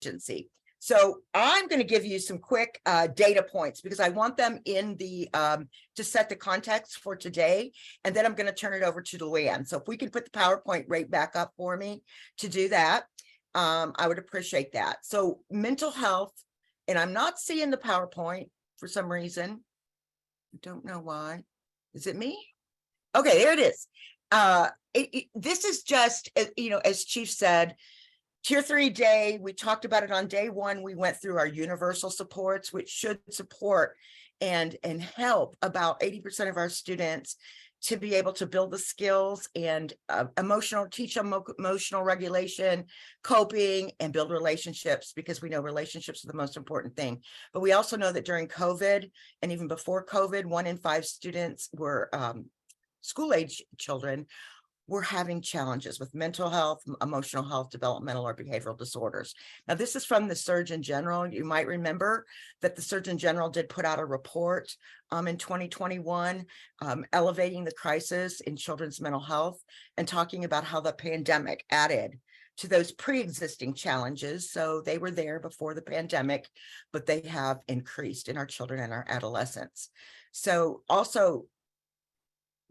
agency. So I'm going to give you some quick data points because I want them in the to set the context for today, and then I'm going to turn it over to Luann. So if we can put the PowerPoint right back up for me to do that, I would appreciate that. So mental health, and I'm not seeing the PowerPoint for some reason. I don't know why. Is it me? Okay, there it is. This is just, you know, as Chief said, Tier 3 day, we talked about it on day one. We went through our universal supports, which should support and help about 80% of our students to be able to build the skills and teach them emotional regulation, coping, and build relationships, because we know relationships are the most important thing. But we also know that during COVID and even before COVID, 1 in 5 students were school-age children were having challenges with mental health, emotional health, developmental or behavioral disorders. Now, this is from the Surgeon General. You might remember that the Surgeon General did put out a report in 2021, elevating the crisis in children's mental health and talking about how the pandemic added to those pre-existing challenges. So they were there before the pandemic, but they have increased in our children and our adolescents. So also,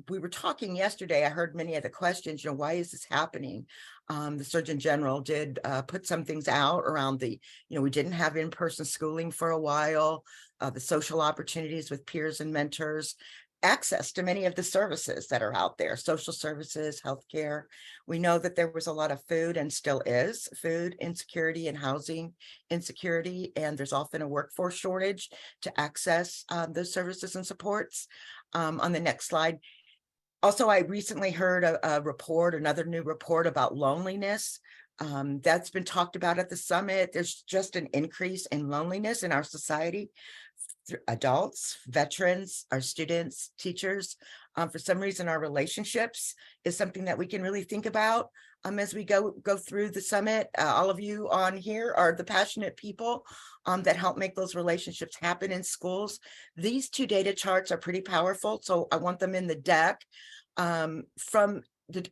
we were talking yesterday, I heard many of the questions, you know, why is this happening? The Surgeon General did put some things out around the, you know, we didn't have in-person schooling for a while, the social opportunities with peers and mentors, access to many of the services that are out there, social services, healthcare. We know that there was a lot of food and still is food insecurity and housing insecurity, and there's often a workforce shortage to access those services and supports. On the next slide. Also, I recently heard a report, another new report about loneliness. That's been talked about at the summit. There's just an increase in loneliness in our society. Adults, veterans, our students, teachers. For some reason, our relationships is something that we can really think about as we go through the summit. All of you on here are the passionate people that help make those relationships happen in schools. These 2 data charts are pretty powerful, so I want them in the deck. From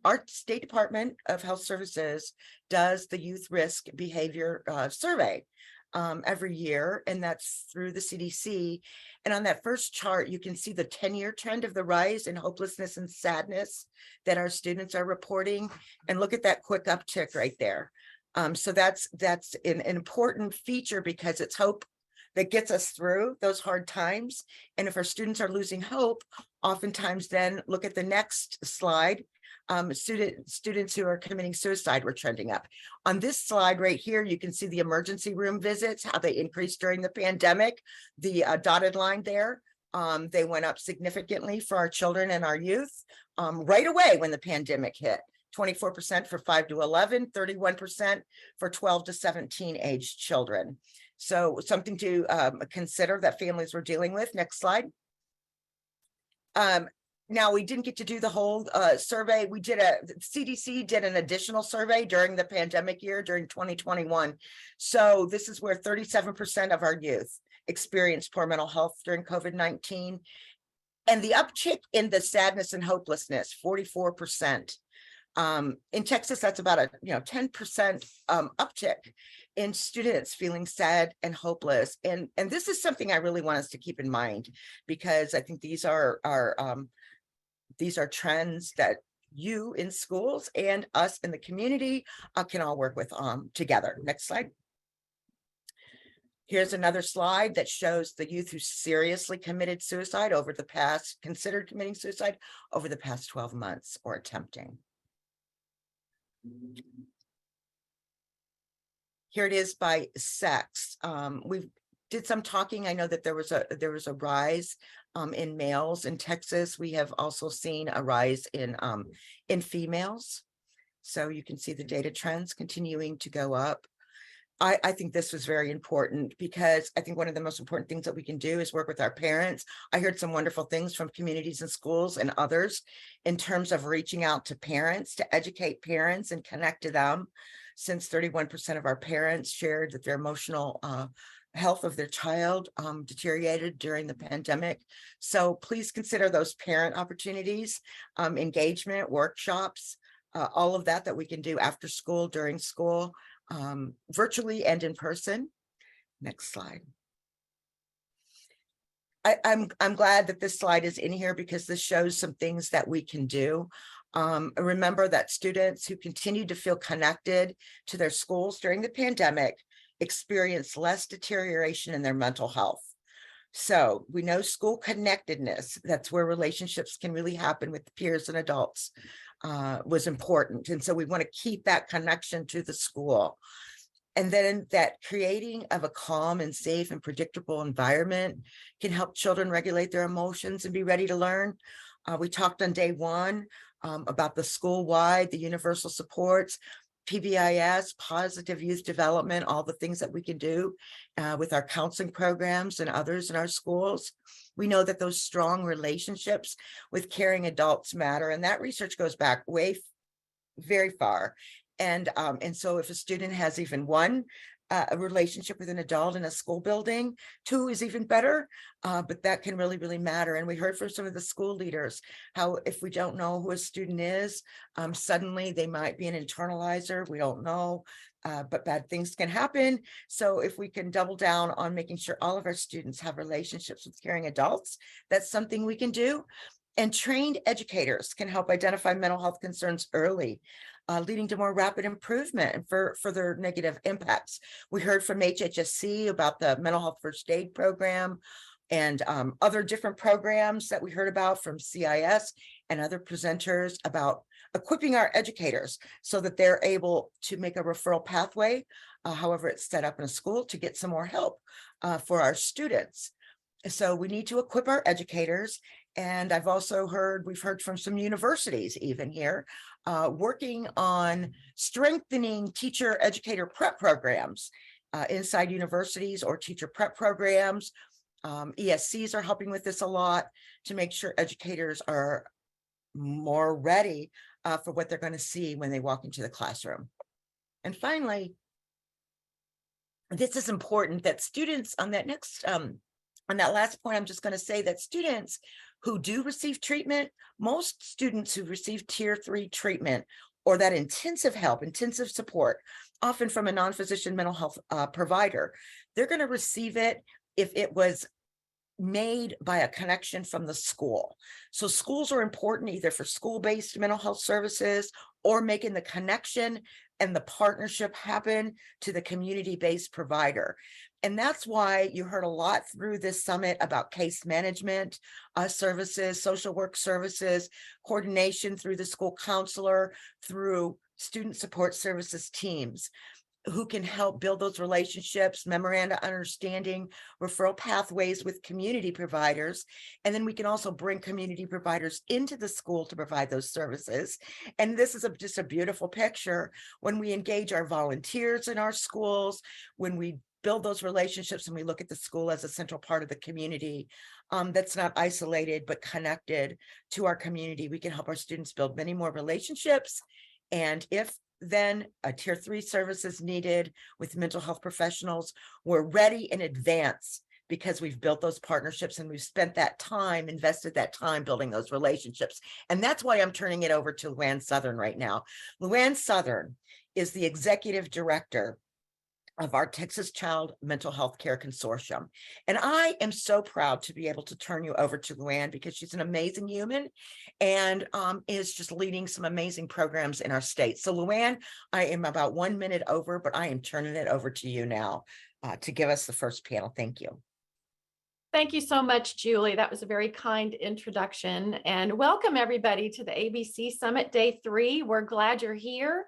our State Department of Health Services does the youth risk behavior survey every year, and that's through the CDC. And on that first chart, you can see the 10-year trend of the rise in hopelessness and sadness that our students are reporting. And look at that quick uptick right there. So that's an important feature, because it's hope that gets us through those hard times. And if our students are losing hope, oftentimes then look at the next slide. Students who are committing suicide were trending up. On this slide right here, you can see the emergency room visits, how they increased during the pandemic. The dotted line there, they went up significantly for our children and our youth right away when the pandemic hit. 24% for 5 to 11, 31% for 12 to 17 age children. So something to consider that families were dealing with. Next slide. Now, we didn't get to do the whole survey. CDC did an additional survey during the pandemic year, during 2021. So this is where 37% of our youth experienced poor mental health during COVID-19. And the uptick in the sadness and hopelessness, 44%. In Texas, that's about a 10% uptick in students feeling sad and hopeless. And this is something I really want us to keep in mind, because I think these are trends that you in schools and us in the community can all work with together. Next slide. Here's another slide that shows the youth who seriously committed suicide considered committing suicide over the past 12 months or attempting. Here it is by sex. We did some talking. I know that there was a rise in males in Texas. We have also seen a rise in females. So you can see the data trends continuing to go up. I think this was very important, because I think one of the most important things that we can do is work with our parents. I heard some wonderful things from communities and schools and others in terms of reaching out to parents, to educate parents and connect to them, since 31% of our parents shared that their emotional health of their child deteriorated during the pandemic. So please consider those parent opportunities, engagement, workshops, all of that we can do after school, during school. virtually and in person. Next slide. I'm glad that this slide is in here because this shows some things that we can do. Remember that students who continue to feel connected to their schools during the pandemic experience less deterioration in their mental health. So we know school connectedness, that's where relationships can really happen with peers and adults, was important. And so we want to keep that connection to the school. And then that creating of a calm and safe and predictable environment can help children regulate their emotions and be ready to learn. We talked on day one about the school-wide, the universal supports, PBIS, positive youth development, all the things that we can do with our counseling programs and others in our schools. We know that those strong relationships with caring adults matter, and that research goes back very far. And so if a student has even one a relationship with an adult in a school building, two is even better, but that can really, really matter. And we heard from some of the school leaders how if we don't know who a student is, suddenly they might be an internalizer. We don't know, but bad things can happen. So if we can double down on making sure all of our students have relationships with caring adults, that's something we can do. And trained educators can help identify mental health concerns early, leading to more rapid improvement and for further negative impacts. We heard from HHSC about the mental health first aid program and other different programs that we heard about from CIS and other presenters about equipping our educators so that they're able to make a referral pathway, however it's set up in a school, to get some more help for our students. So we need to equip our educators. And I've also we've heard from some universities even here, working on strengthening teacher educator prep programs inside universities or teacher prep programs. ESCs are helping with this a lot to make sure educators are more ready for what they're going to see when they walk into the classroom. And finally, this is important that students on that next on that last point, I'm just going to say that students who do receive treatment, most students who receive tier 3 treatment or that intensive help, intensive support, often from a non-physician mental health provider, they're going to receive it if it was made by a connection from the school. So schools are important either for school-based mental health services or making the connection and the partnership happen to the community-based provider. And that's why you heard a lot through this summit about case management services, social work services, coordination through the school counselor, through student support services teams who can help build those relationships, memoranda understanding, referral pathways with community providers. And then we can also bring community providers into the school to provide those services. And this is just a beautiful picture when we engage our volunteers in our schools, when we build those relationships and we look at the school as a central part of the community that's not isolated but connected to our community. We can help our students build many more relationships. And if then a tier 3 service is needed with mental health professionals, we're ready in advance because we've built those partnerships and we've spent that time, invested that time building those relationships. And that's why I'm turning it over to Luann Southern right now. Luann Southern is the executive director of our Texas Child Mental Health Care Consortium. And I am so proud to be able to turn you over to Luann because she's an amazing human and is just leading some amazing programs in our state. So Luann, I am about 1 minute over, but I am turning it over to you now to give us the first panel. Thank you. Thank you so much, Julie. That was a very kind introduction. And welcome everybody to the ABC Summit Day 3. We're glad you're here.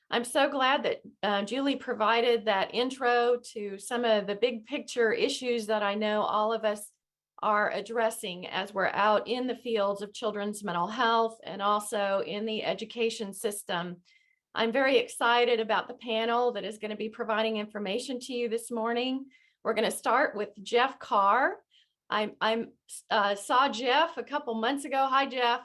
I'm so glad that Julie provided that intro to some of the big picture issues that I know all of us are addressing as we're out in the fields of children's mental health and also in the education system. I'm very excited about the panel that is going to be providing information to you this morning. We're going to start with Jeff Carr. I saw Jeff a couple months ago. Hi, Jeff.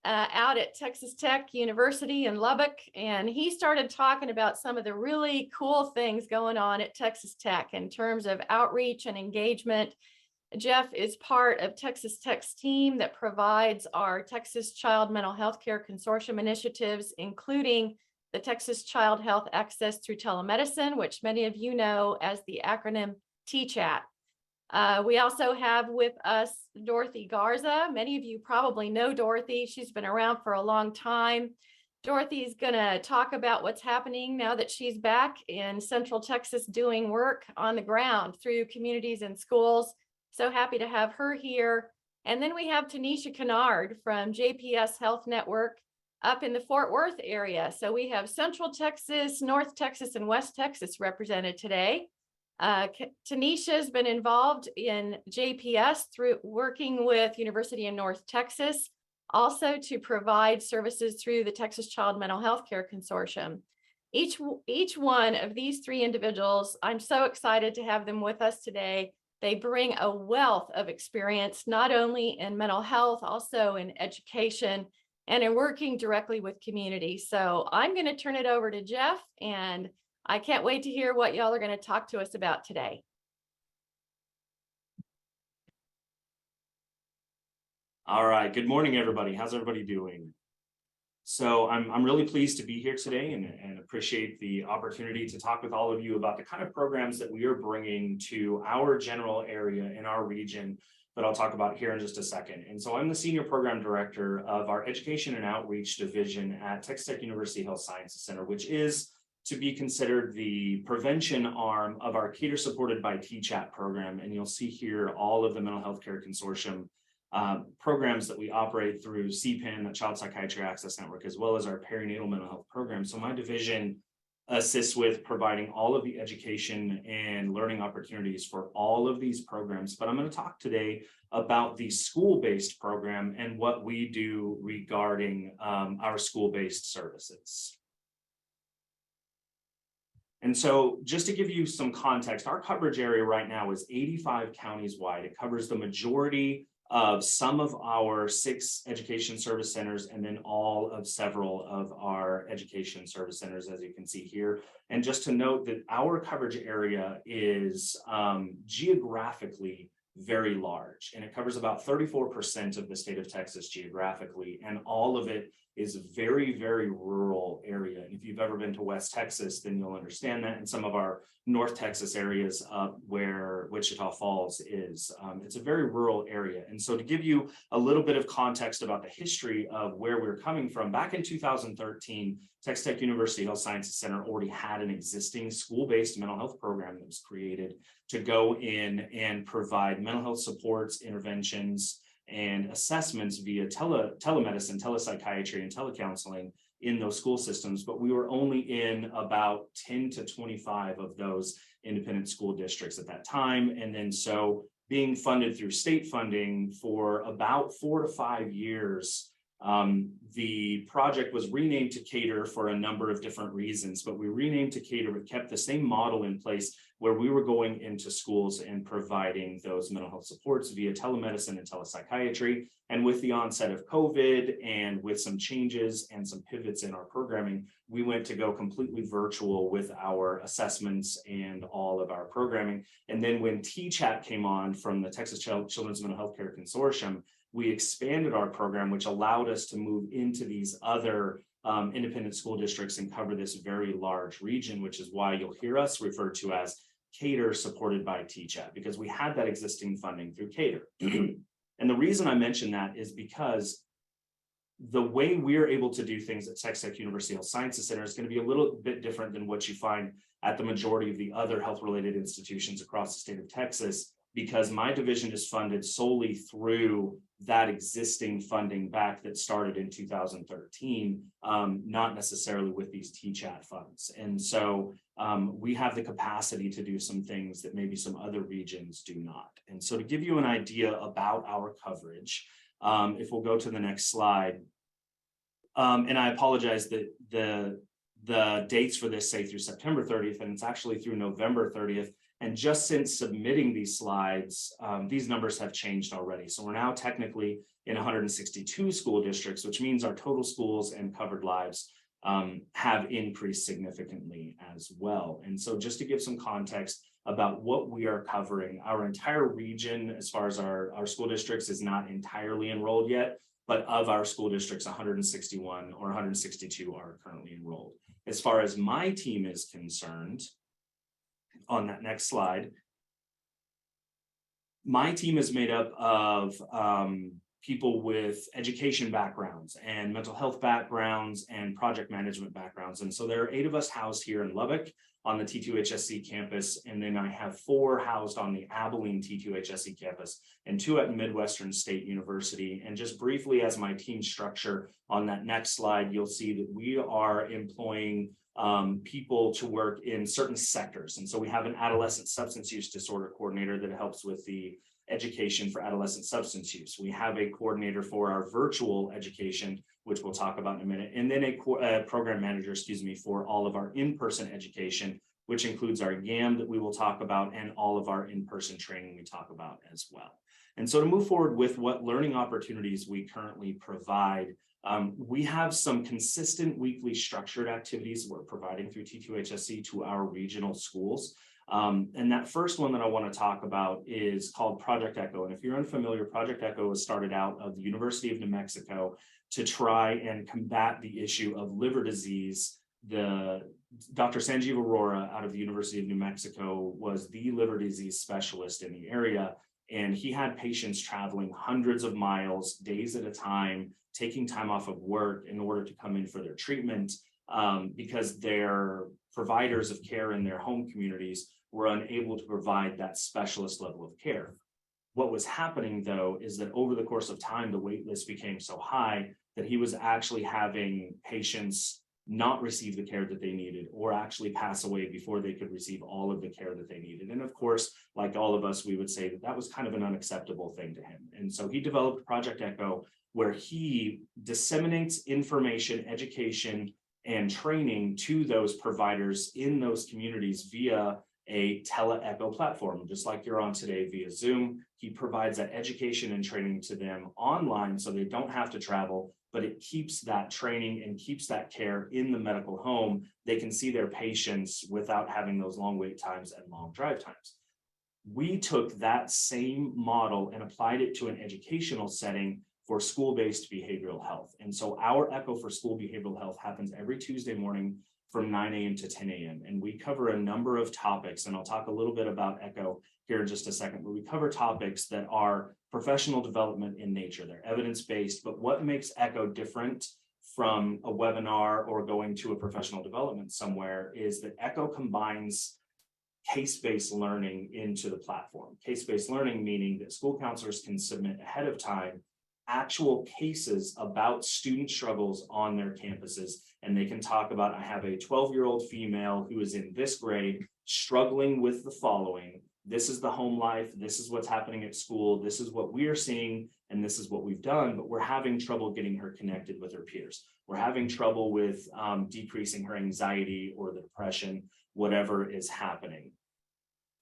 Out at Texas Tech University in Lubbock, and he started talking about some of the really cool things going on at Texas Tech in terms of outreach and engagement. Jeff is part of Texas Tech's team that provides our Texas Child Mental Health Care Consortium initiatives, including the Texas Child Health Access through Telemedicine, which many of you know as the acronym TCHAT. We also have with us Dorothy Garza. Many of you probably know Dorothy. She's been around for a long time. Dorothy's going to talk about what's happening now that she's back in Central Texas doing work on the ground through communities and schools. So happy to have her here. And then we have Tanisha Kennard from JPS Health Network up in the Fort Worth area. So we have Central Texas, North Texas, and West Texas represented today. Tanisha has been involved in JPS through working with University of North Texas, also to provide services through the Texas Child Mental Health Care Consortium. Each one of these three individuals, I'm so excited to have them with us today. They bring a wealth of experience, not only in mental health, also in education and in working directly with communities. So I'm going to turn it over to Jeff, and I can't wait to hear what y'all are going to talk to us about today. All right. Good morning, everybody. How's everybody doing? So I'm really pleased to be here today and appreciate the opportunity to talk with all of you about the kind of programs that we are bringing to our general area in our region that I'll talk about here in just a second. And so I'm the Senior Program Director of our Education and Outreach Division at Texas Tech University Health Sciences Center, which is to be considered the prevention arm of our Cater Supported by TCHAT program. And you'll see here all of the Mental Health Care Consortium programs that we operate through CPAN, the Child Psychiatry Access Network, as well as our perinatal mental health program. So my division assists with providing all of the education and learning opportunities for all of these programs. But I'm going to talk today about the school-based program and what we do regarding our school-based services. And so just to give you some context, our coverage area right now is 85 counties wide. It covers the majority of some of our 6 education service centers, and then all of several of our education service centers, as you can see here. And just to note that our coverage area is geographically very large, and it covers about 34% of the state of Texas geographically, and all of it is a very, very rural area. And if you've ever been to West Texas, then you'll understand that. And some of our North Texas areas where Wichita Falls is, it's a very rural area. And so to give you a little bit of context about the history of where we're coming from, back in 2013, Texas Tech University Health Sciences Center already had an existing school-based mental health program that was created to go in and provide mental health supports, interventions, and assessments via telemedicine, telepsychiatry, and telecounseling in those school systems. But we were only in about 10 to 25 of those independent school districts at that time. And then so being funded through state funding for about 4 to 5 years, the project was renamed to Cater for a number of different reasons, but we renamed to Cater but kept the same model in place where we were going into schools and providing those mental health supports via telemedicine and telepsychiatry. And with the onset of COVID and with some changes and some pivots in our programming, we went to go completely virtual with our assessments and all of our programming. And then when TCHAT came on from the Texas Children's Mental Health Care Consortium, we expanded our program, which allowed us to move into these other independent school districts and cover this very large region, which is why you'll hear us refer to as Cater Supported by TCHAT, because we had that existing funding through Cater. And the reason I mention that is because the way we're able to do things at Texas Tech University Health Sciences Center is going to be a little bit different than what you find at the majority of the other health-related institutions across the state of Texas, because my division is funded solely through that existing funding back that started in 2013, not necessarily with these TCHAT funds. And so we have the capacity to do some things that maybe some other regions do not. And so to give you an idea about our coverage, if we'll go to the next slide, and I apologize that the dates for this say through September 30th, and it's actually through November 30th. And just since submitting these slides, these numbers have changed already. So we're now technically in 162 school districts, which means our total schools and covered lives have increased significantly as well. And so just to give some context about what we are covering, our entire region, as far as our school districts, is not entirely enrolled yet, but of our school districts, 161 or 162 are currently enrolled. As far as my team is concerned, on that next slide, my team is made up of people with education backgrounds and mental health backgrounds and project management backgrounds. And so there are 8 of us housed here in Lubbock on the T2HSC campus. And then I have 4 housed on the Abilene T2HSC campus and 2 at Midwestern State University. And just briefly as my team structure on that next slide, you'll see that we are employing people to work in certain sectors. And so we have an adolescent substance use disorder coordinator that helps with the education for adolescent substance use. We have a coordinator for our virtual education, which we'll talk about in a minute, and then a program manager, for all of our in-person education, which includes our YAM that we will talk about and all of our in-person training we talk about as well. And so to move forward with what learning opportunities we currently provide, we have some consistent weekly structured activities we're providing through T2HSC to our regional schools. And that first one that I want to talk about is called Project Echo. And if you're unfamiliar, Project Echo was started out of the University of New Mexico to try and combat the issue of liver disease. Dr. Sanjeev Arora out of the University of New Mexico was the liver disease specialist in the area. And he had patients traveling hundreds of miles, days at a time, taking time off of work in order to come in for their treatment because their providers of care in their home communities were unable to provide that specialist level of care. What was happening, though, is that over the course of time, the wait list became so high that he was actually having patients not receive the care that they needed or actually pass away before they could receive all of the care that they needed. And of course, like all of us, we would say that that was kind of an unacceptable thing to him. And so he developed Project Echo, where he disseminates information, education, and training to those providers in those communities via a tele-echo platform, just like you're on today via Zoom. He provides that education and training to them online so they don't have to travel, but it keeps that training and keeps that care in the medical home. They can see their patients without having those long wait times and long drive times. We took that same model and applied it to an educational setting for school-based behavioral health. And so our Echo for School Behavioral Health happens every Tuesday morning from 9 a.m. to 10 a.m. And we cover a number of topics, and I'll talk a little bit about Echo here in just a second, but we cover topics that are professional development in nature. They're evidence-based, but what makes Echo different from a webinar or going to a professional development somewhere is that Echo combines case-based learning into the platform. Case-based learning meaning that school counselors can submit ahead of time actual cases about student struggles on their campuses. And they can talk about, I have a 12-year-old female who is in this grade struggling with the following. This is the home life. This is what's happening at school. This is what we are seeing. And this is what we've done, but we're having trouble getting her connected with her peers. We're having trouble with decreasing her anxiety or the depression, whatever is happening.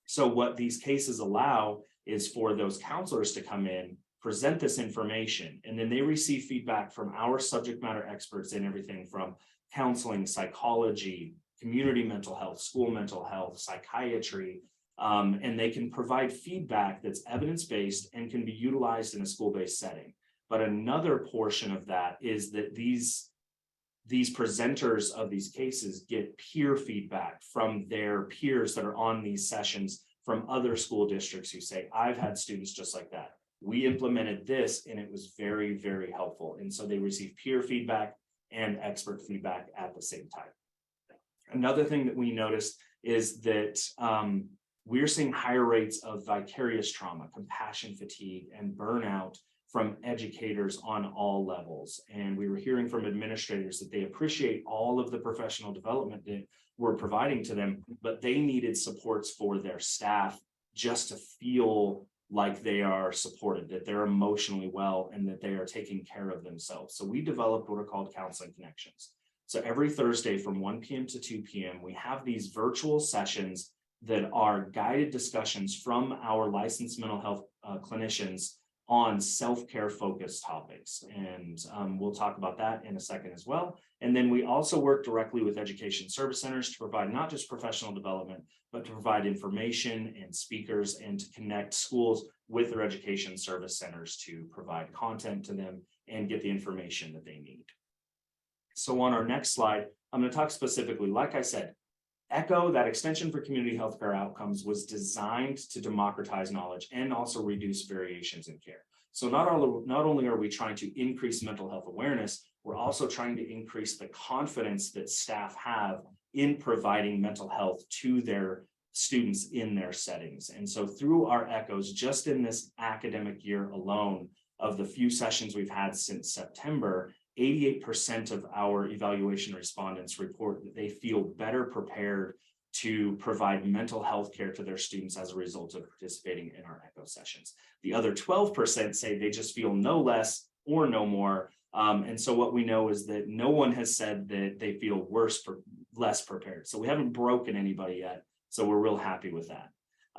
So what these cases allow is for those counselors to come in, present this information, and then they receive feedback from our subject matter experts in everything from counseling, psychology, community mental health, school mental health, psychiatry, and they can provide feedback that's evidence-based and can be utilized in a school-based setting. But another portion of that is that these presenters of these cases get peer feedback from their peers that are on these sessions from other school districts who say, I've had students just like that. We implemented this and it was very, very helpful. And so they receive peer feedback and expert feedback at the same time. Another thing that we noticed is that we're seeing higher rates of vicarious trauma, compassion fatigue, and burnout from educators on all levels. And we were hearing from administrators that they appreciate all of the professional development that we're providing to them, but they needed supports for their staff just to feel like they are supported, that they're emotionally well, and that they are taking care of themselves. So we developed what are called counseling connections. So every Thursday from 1 p.m. to 2 p.m., we have these virtual sessions that are guided discussions from our licensed mental health clinicians on self-care focused topics. And we'll talk about that in a second as well. And then we also work directly with education service centers to provide not just professional development, but to provide information and speakers and to connect schools with their education service centers to provide content to them and get the information that they need. So on our next slide, I'm going to talk specifically, like I said, ECHO, that Extension for Community Healthcare Outcomes, was designed to democratize knowledge and also reduce variations in care. So not only are we trying to increase mental health awareness, we're also trying to increase the confidence that staff have in providing mental health to their students in their settings. And so through our ECHOs, just in this academic year alone, of the few sessions we've had since September, 88% of our evaluation respondents report that they feel better prepared to provide mental health care to their students as a result of participating in our ECHO sessions. The other 12% say they just feel no less or no more. And so what we know is that no one has said that they feel less prepared. So we haven't broken anybody yet. So we're real happy with that.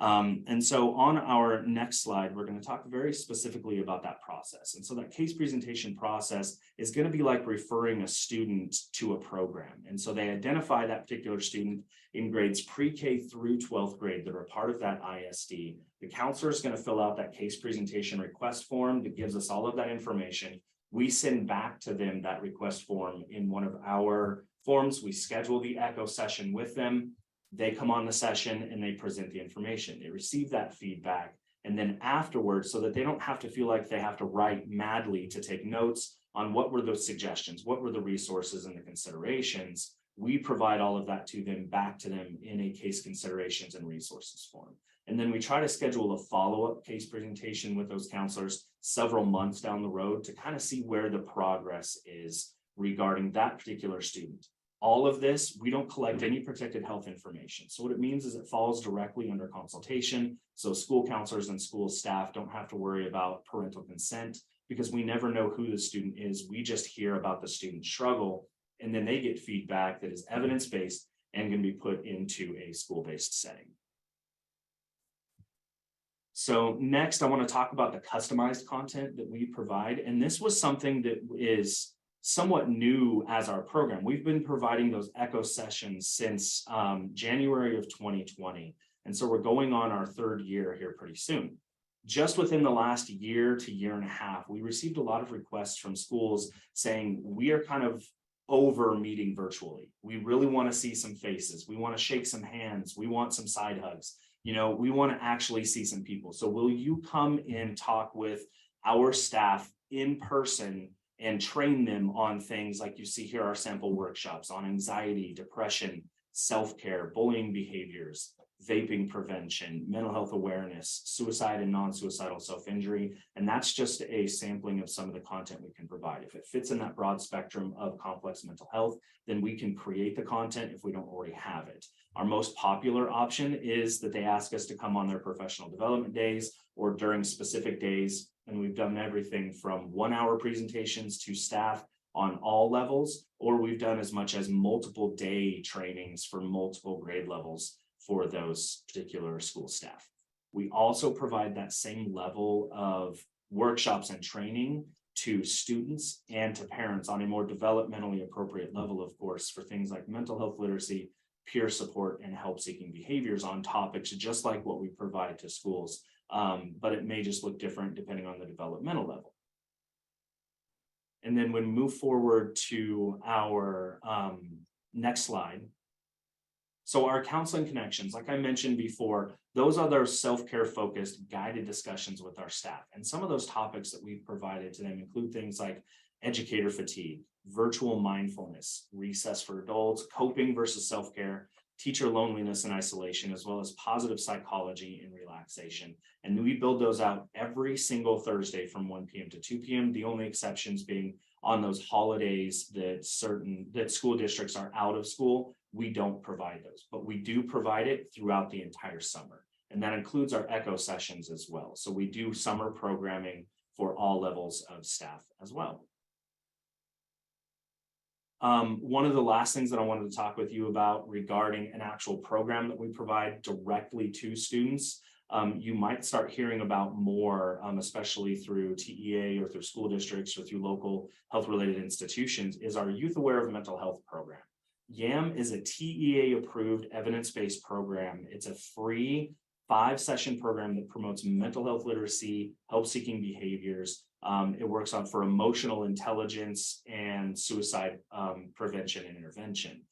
And so on our next slide, we're going to talk very specifically about that process. And so that case presentation process is going to be like referring a student to a program. And so they identify that particular student in grades pre-K through 12th grade that are part of that ISD. The counselor is going to fill out that case presentation request form that gives us all of that information. We send back to them that request form in one of our forms. We schedule the ECHO session with them. They come on the session and they present the information. They receive that feedback. And then afterwards, so that they don't have to feel like they have to write madly to take notes on what were those suggestions, what were the resources and the considerations, we provide all of that to them, back to them in a case considerations and resources form. And then we try to schedule a follow-up case presentation with those counselors several months down the road to kind of see where the progress is regarding that particular student. All of this, we don't collect any protected health information. So what it means is it falls directly under consultation. So school counselors and school staff don't have to worry about parental consent because we never know who the student is. We just hear about the student's struggle, and then they get feedback that is evidence-based and can be put into a school-based setting. So next, I want to talk about the customized content that we provide. And this was something that is somewhat new as our program. We've been providing those ECHO sessions since January of 2020. And so we're going on our third year here pretty soon. Just within the last year to year and a half, we received a lot of requests from schools saying we are kind of over meeting virtually. We really want to see some faces. We want to shake some hands. We want some side hugs. You know, we want to actually see some people. So will you come and talk with our staff in person and train them on things like you see here, our sample workshops on anxiety, depression, self-care, bullying behaviors, vaping prevention, mental health awareness, suicide and non-suicidal self-injury. And that's just a sampling of some of the content we can provide. If it fits in that broad spectrum of complex mental health, then we can create the content if we don't already have it. Our most popular option is that they ask us to come on their professional development days or during specific days. And we've done everything from 1 hour presentations to staff on all levels, or we've done as much as multiple day trainings for multiple grade levels for those particular school staff. We also provide that same level of workshops and training to students and to parents on a more developmentally appropriate level, of course, for things like mental health literacy, peer support, and help-seeking behaviors on topics just like what we provide to schools. But it may just look different depending on the developmental level. And then when we move forward to our next slide. So our counseling connections, like I mentioned before, those are those self-care focused guided discussions with our staff. And some of those topics that we've provided to them include things like educator fatigue, virtual mindfulness, recess for adults, coping versus self-care, teacher loneliness and isolation, as well as positive psychology and relaxation. And we build those out every single Thursday from 1 p.m. to 2 p.m. The only exceptions being on those holidays that school districts are out of school, we don't provide those, but we do provide it throughout the entire summer. And that includes our ECHO sessions as well. So we do summer programming for all levels of staff as well. One of the last things that I wanted to talk with you about regarding an actual program that we provide directly to students, you might start hearing about more, especially through TEA or through school districts or through local health-related institutions, is our Youth Aware of Mental Health program. YAM is a TEA-approved evidence-based program. It's a free 5-session program that promotes mental health literacy, help-seeking behaviors, It works on for emotional intelligence and suicide prevention and intervention.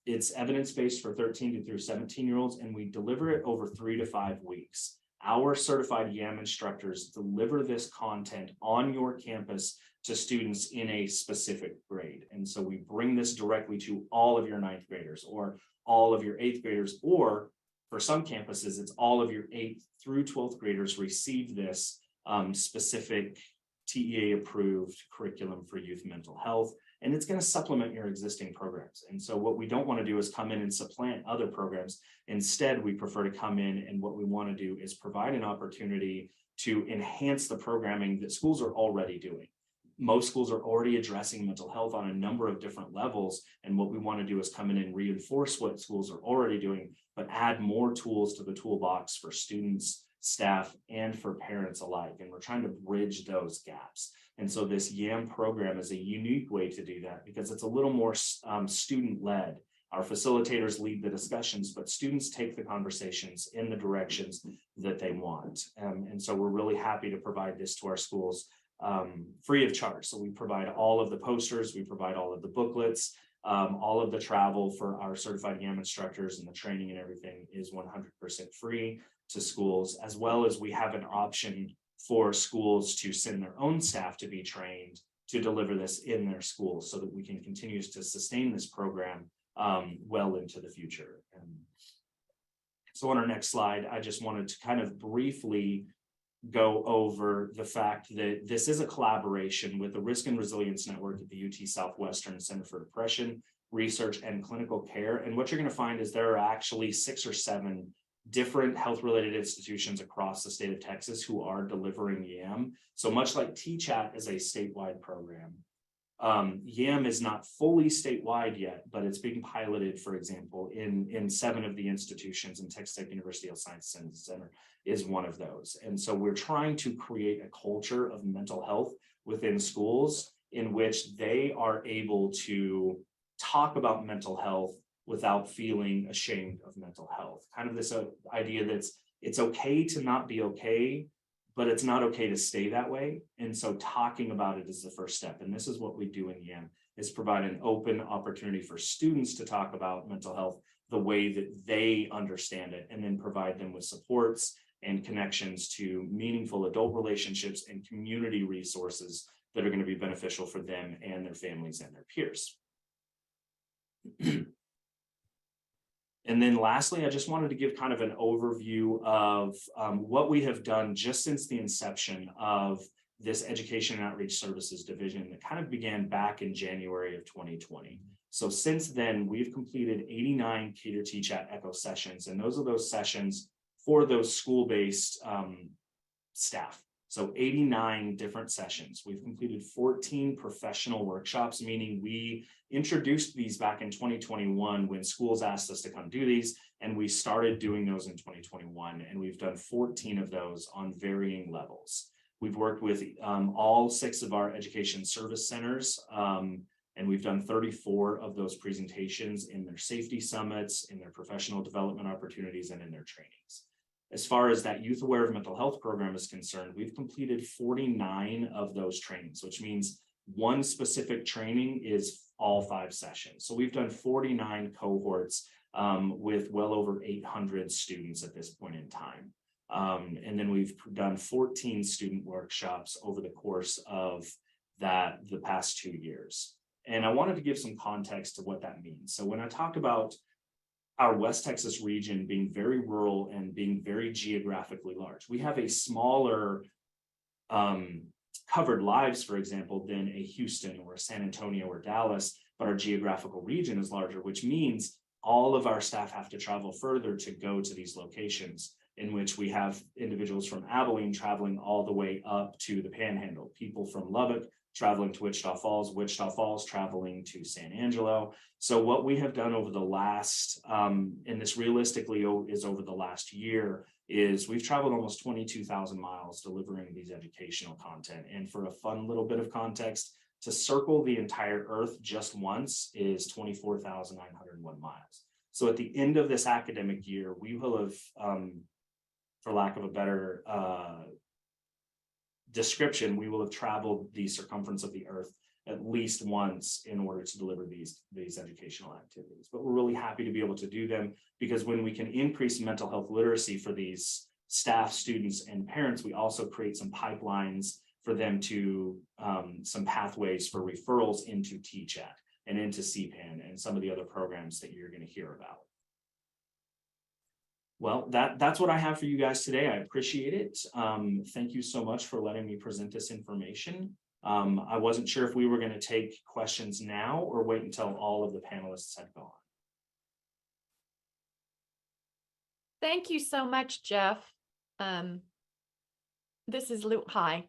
It's evidence-based for 13 through 17-year-olds, and we deliver it over 3 to 5 weeks. Our certified YAM instructors deliver this content on your campus to students in a specific grade. And so we bring this directly to all of your 9th graders or all of your 8th graders, or for some campuses, it's all of your 8th through 12th graders receive this specific TEA approved curriculum for youth mental health, and it's going to supplement your existing programs. And so what we don't want to do is come in and supplant other programs. Instead, we prefer to come in, and what we want to do is provide an opportunity to enhance the programming that schools are already doing. Most schools are already addressing mental health on a number of different levels, and what we want to do is come in and reinforce what schools are already doing, but add more tools to the toolbox for students, staff, and for parents alike. And we're trying to bridge those gaps. And so this YAM program is a unique way to do that because it's a little more student-led. Our facilitators lead the discussions, but students take the conversations in the directions that they want. And so we're really happy to provide this to our schools free of charge. So we provide all of the posters, we provide all of the booklets, all of the travel for our certified YAM instructors, and the training and everything is 100% free to schools, as well as we have an option for schools to send their own staff to be trained to deliver this in their schools so that we can continue to sustain this program well into the future. So on our next slide, I just wanted to kind of briefly go over the fact that this is a collaboration with the Risk and Resilience Network at the UT Southwestern Center for Depression Research and Clinical Care. And what you're going to find is there are actually 6 or 7 different health-related institutions across the state of Texas who are delivering YAM. So much like TCHAT is a statewide program, YAM is not fully statewide yet, but it's being piloted, for example, in 7 of the institutions, and Texas Tech University Health Science Center is one of those. And so we're trying to create a culture of mental health within schools in which they are able to talk about mental health without feeling ashamed of mental health. Kind of this idea that it's okay to not be okay, but it's not okay to stay that way. And so talking about it is the first step. And this is what we do in YAM, is provide an open opportunity for students to talk about mental health the way that they understand it, and then provide them with supports and connections to meaningful adult relationships and community resources that are going to be beneficial for them and their families and their peers. And then lastly, I just wanted to give kind of an overview of what we have done just since the inception of this Education and Outreach Services division that kind of began back in January of 2020. So since then, we've completed 89 Cater TCHAT Echo sessions, and those are those sessions for those school-based staff. So 89 different sessions. We've completed 14 professional workshops, meaning we introduced these back in 2021 when schools asked us to come do these, and we started doing those in 2021, and we've done 14 of those on varying levels. We've worked with all 6 of our education service centers, and we've done 34 of those presentations in their safety summits, in their professional development opportunities, and in their trainings. As far as that Youth Aware of Mental Health program is concerned, we've completed 49 of those trainings, which means one specific training is all 5 sessions. So we've done 49 cohorts with well over 800 students at this point in time. And then we've done 14 student workshops over the course of the past 2 years. And I wanted to give some context to what that means. So when I talk about our West Texas region being very rural and being very geographically large, we have a smaller covered lives, for example, than a Houston or a San Antonio or Dallas, but our geographical region is larger, which means all of our staff have to travel further to go to these locations, in which we have individuals from Abilene traveling all the way up to the Panhandle, people from Lubbock traveling to Wichita Falls traveling to San Angelo. So what we have done over the last, and this realistically is over the last year, is we've traveled almost 22,000 miles delivering these educational content. And for a fun little bit of context, to circle the entire Earth just once is 24,901 miles. So at the end of this academic year, we will have, for lack of a better description, we will have traveled the circumference of the earth at least once in order to deliver these educational activities. But we're really happy to be able to do them, because when we can increase mental health literacy for these staff, students, and parents, we also create some pipelines for them to, some pathways for referrals into TCHAT and into CPAN and some of the other programs that you're going to hear about. Well, that's what I have for you guys today. I appreciate it. Thank you so much for letting me present this information. I wasn't sure if we were going to take questions now or wait until all of the panelists had gone. Thank you so much, Jeff. This is Lou. Hi.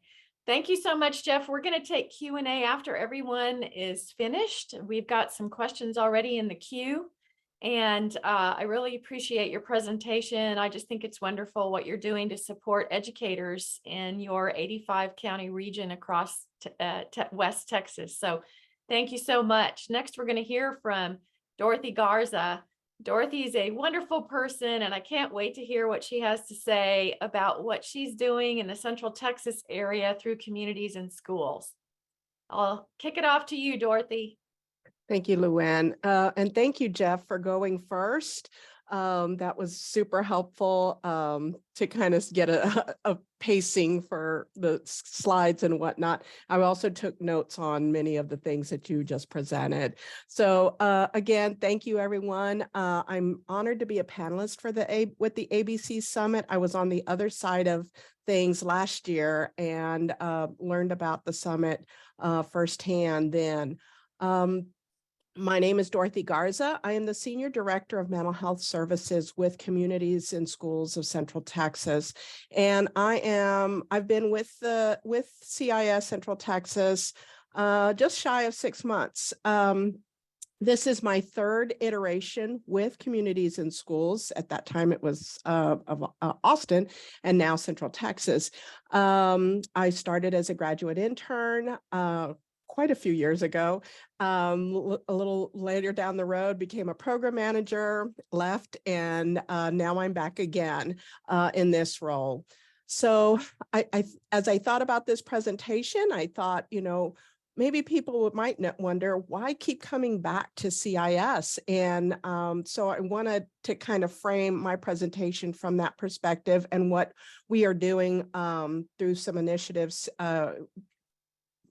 Thank you so much, Jeff. We're going to take Q&A after everyone is finished. We've got some questions already in the queue, and I really appreciate your presentation. I just think it's wonderful what you're doing to support educators in your 85 county region across West Texas. So thank you so much. Next, we're going to hear from Dorothy Garza. Dorothy is a wonderful person, and I can't wait to hear what she has to say about what she's doing in the Central Texas area through communities and schools. I'll kick it off to you, Dorothy. Thank you, Luann. And thank you, Jeff, for going first. That was super helpful to kind of get a pacing for the slides and whatnot. I also took notes on many of the things that you just presented. So again, thank you, everyone. I'm honored to be a panelist for with the ABC Summit. I was on the other side of things last year and learned about the summit firsthand then. My name is Dorothy Garza. I am the Senior Director of Mental Health Services with Communities and Schools of Central Texas. And I've been with CIS Central Texas just shy of 6 months. This is my third iteration with Communities and Schools. At that time, it was of Austin, and now Central Texas. I started as a graduate intern quite a few years ago. A little later down the road, became a program manager, left, and now I'm back again in this role. So as I thought about this presentation, I thought, maybe people might wonder, why keep coming back to CIS? And so I wanted to kind of frame my presentation from that perspective and what we are doing through some initiatives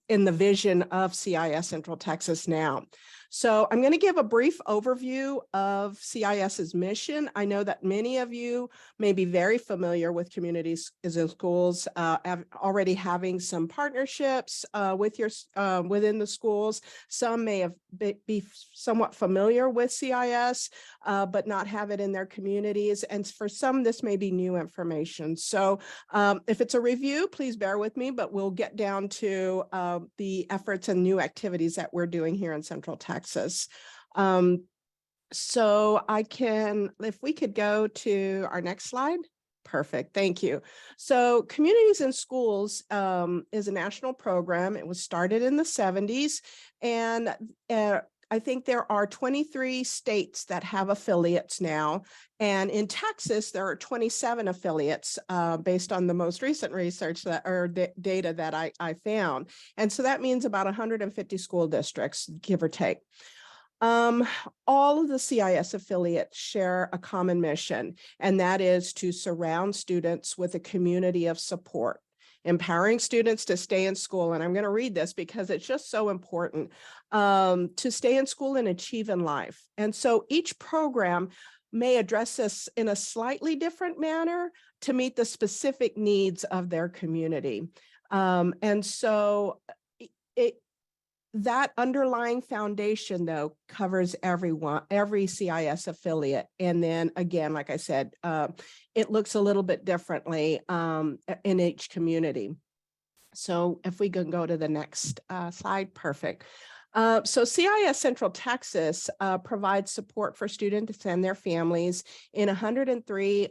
in the vision of CIS Central Texas now. So I'm going to give a brief overview of CIS's mission. I know that many of you may be very familiar with Communities and Schools, already having some partnerships with within the schools. Some may be somewhat familiar with CIS, but not have it in their communities. And for some, this may be new information. So if it's a review, please bear with me, but we'll get down to the efforts and new activities that we're doing here in Central Texas. So if we could go to our next slide. Perfect, thank you. So Communities and Schools is a national program. It was started in the 70s, and I think there are 23 states that have affiliates now. And in Texas, there are 27 affiliates based on the most recent research data that I found. And so that means about 150 school districts, give or take. All of the CIS affiliates share a common mission, and that is to surround students with a community of support, empowering students to stay in school. And I'm going to read this because it's just so important, to stay in school and achieve in life. And so each program may address this in a slightly different manner to meet the specific needs of their community. And so that underlying foundation, though, covers every CIS affiliate. And then again, like I said, it looks a little bit differently in each community. So if we can go to the next slide, perfect. So CIS Central Texas provides support for students and their families in 103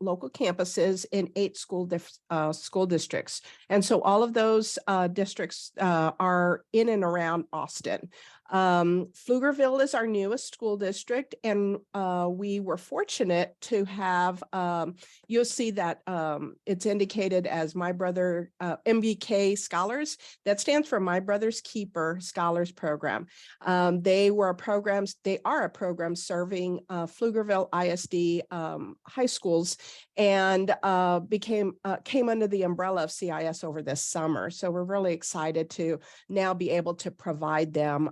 local campuses in 8 school districts. And so all of those districts are in and around Austin. Pflugerville is our newest school district, and we were fortunate to have, you'll see that it's indicated as My Brother MBK Scholars. That stands for My Brother's Keeper Scholars Program. They are a program serving Pflugerville ISD high schools, and came under the umbrella of CIS over this summer. So we're really excited to now be able to provide them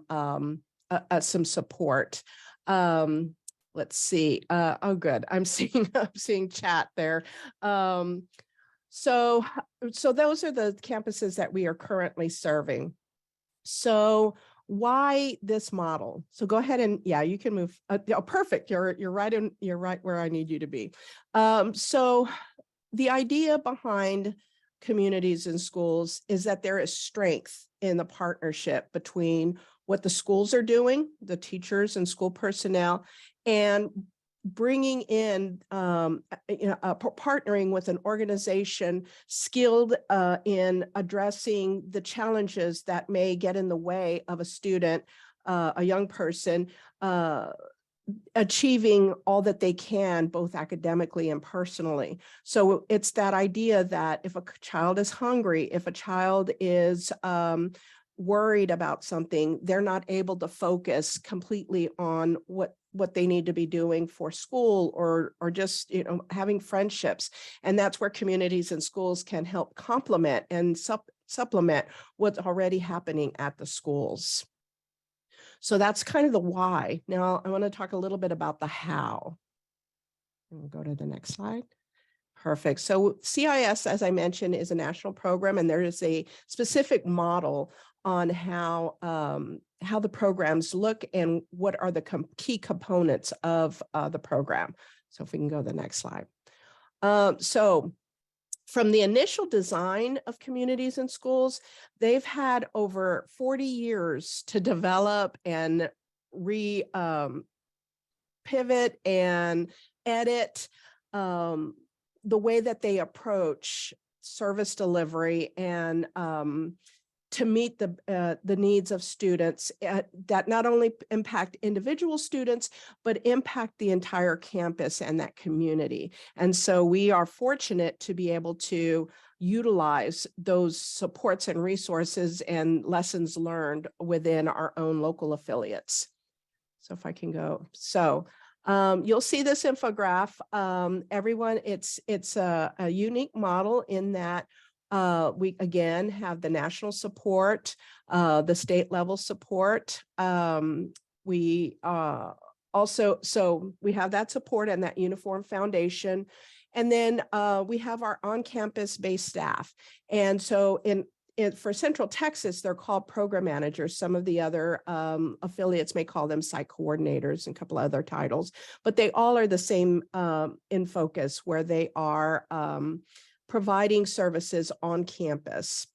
some support. Let's see. Oh, good. I'm seeing chat there. So those are the campuses that we are currently serving. So why this model? So go ahead and you can move. Oh, perfect. You're right where I need you to be. So the idea behind communities and schools is that there is strength in the partnership between what the schools are doing, the teachers and school personnel, and bringing in, partnering with an organization skilled in addressing the challenges that may get in the way of a student, a young person, achieving all that they can, both academically and personally. So it's that idea that if a child is hungry, if a child is worried about something, they're not able to focus completely on what they need to be doing for school or just, having friendships. And that's where communities and schools can help complement and supplement what's already happening at the schools. So that's kind of the why. Now I want to talk a little bit about the how. We'll go to the next slide. Perfect. So CIS, as I mentioned, is a national program, and there is a specific model on how the programs look and what are the key components of the program. So if we can go to the next slide. So from the initial design of communities and schools, they've had over 40 years to develop and pivot and edit the way that they approach service delivery and to meet the needs of students that not only impact individual students, but impact the entire campus and that community. And so we are fortunate to be able to utilize those supports and resources and lessons learned within our own local affiliates. So if I can go, you'll see this infograph. Everyone, it's a unique model in that we again have the national support, the state level support. We also, so we have that support and that uniform foundation. And then we have our on-campus based staff. And so for Central Texas, they're called program managers. Some of the other affiliates may call them site coordinators and a couple other titles, but they all are the same in focus, where they are providing services on campus.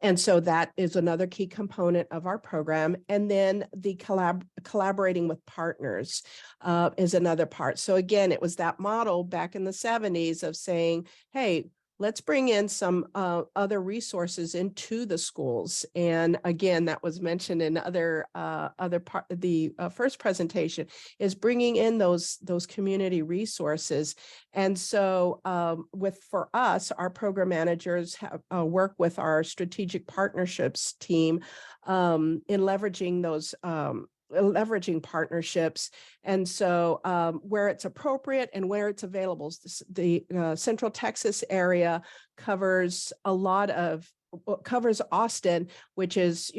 And so that is another key component of our program. And then the collaborating with partners is another part. So again, it was that model back in the 70s of saying, hey, let's bring in some other resources into the schools. And again, that was mentioned in other part of the first presentation, is bringing in those community resources. And so for us, our program managers work with our strategic partnerships team in leveraging those leveraging partnerships. And so where it's appropriate and where it's available, the Central Texas area covers covers Austin, which is,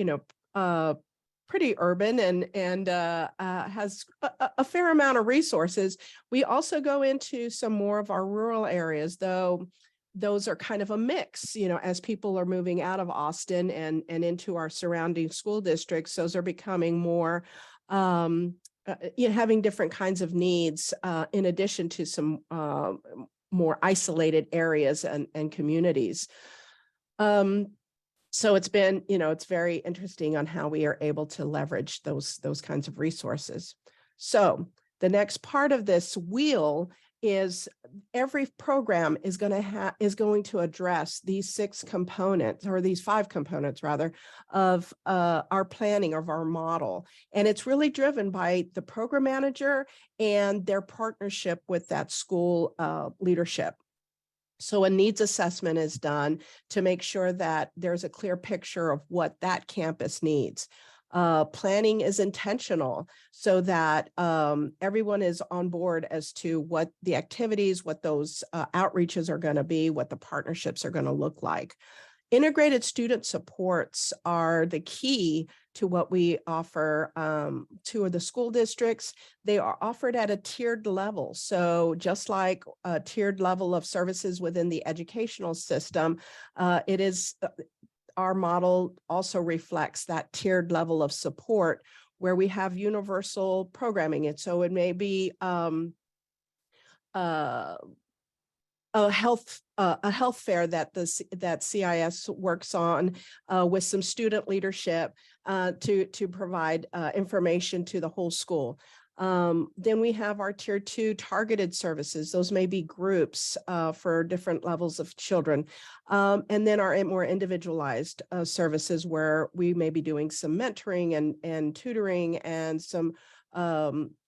pretty urban and has a fair amount of resources. We also go into some more of our rural areas, though those are kind of a mix, as people are moving out of Austin and into our surrounding school districts. Those are becoming more, having different kinds of needs in addition to some more isolated areas and communities. So it's been, it's very interesting on how we are able to leverage those kinds of resources. So the next part of this wheel is every program is going to address these 6 components, or these 5 components rather, of our planning of our model. And it's really driven by the program manager and their partnership with that school leadership. So a needs assessment is done to make sure that there's a clear picture of what that campus needs. Planning is intentional so that everyone is on board as to what the activities, what those outreaches are going to be, what the partnerships are going to look like. Integrated student supports are the key to what we offer to the school districts. They are offered at a tiered level. So just like a tiered level of services within the educational system, it is our model also reflects that tiered level of support where we have universal programming. And so it may be a health fair that CIS works on with some student leadership to provide information to the whole school. Then we have our tier 2 targeted services. Those may be groups for different levels of children. And then our more individualized services where we may be doing some mentoring and tutoring and some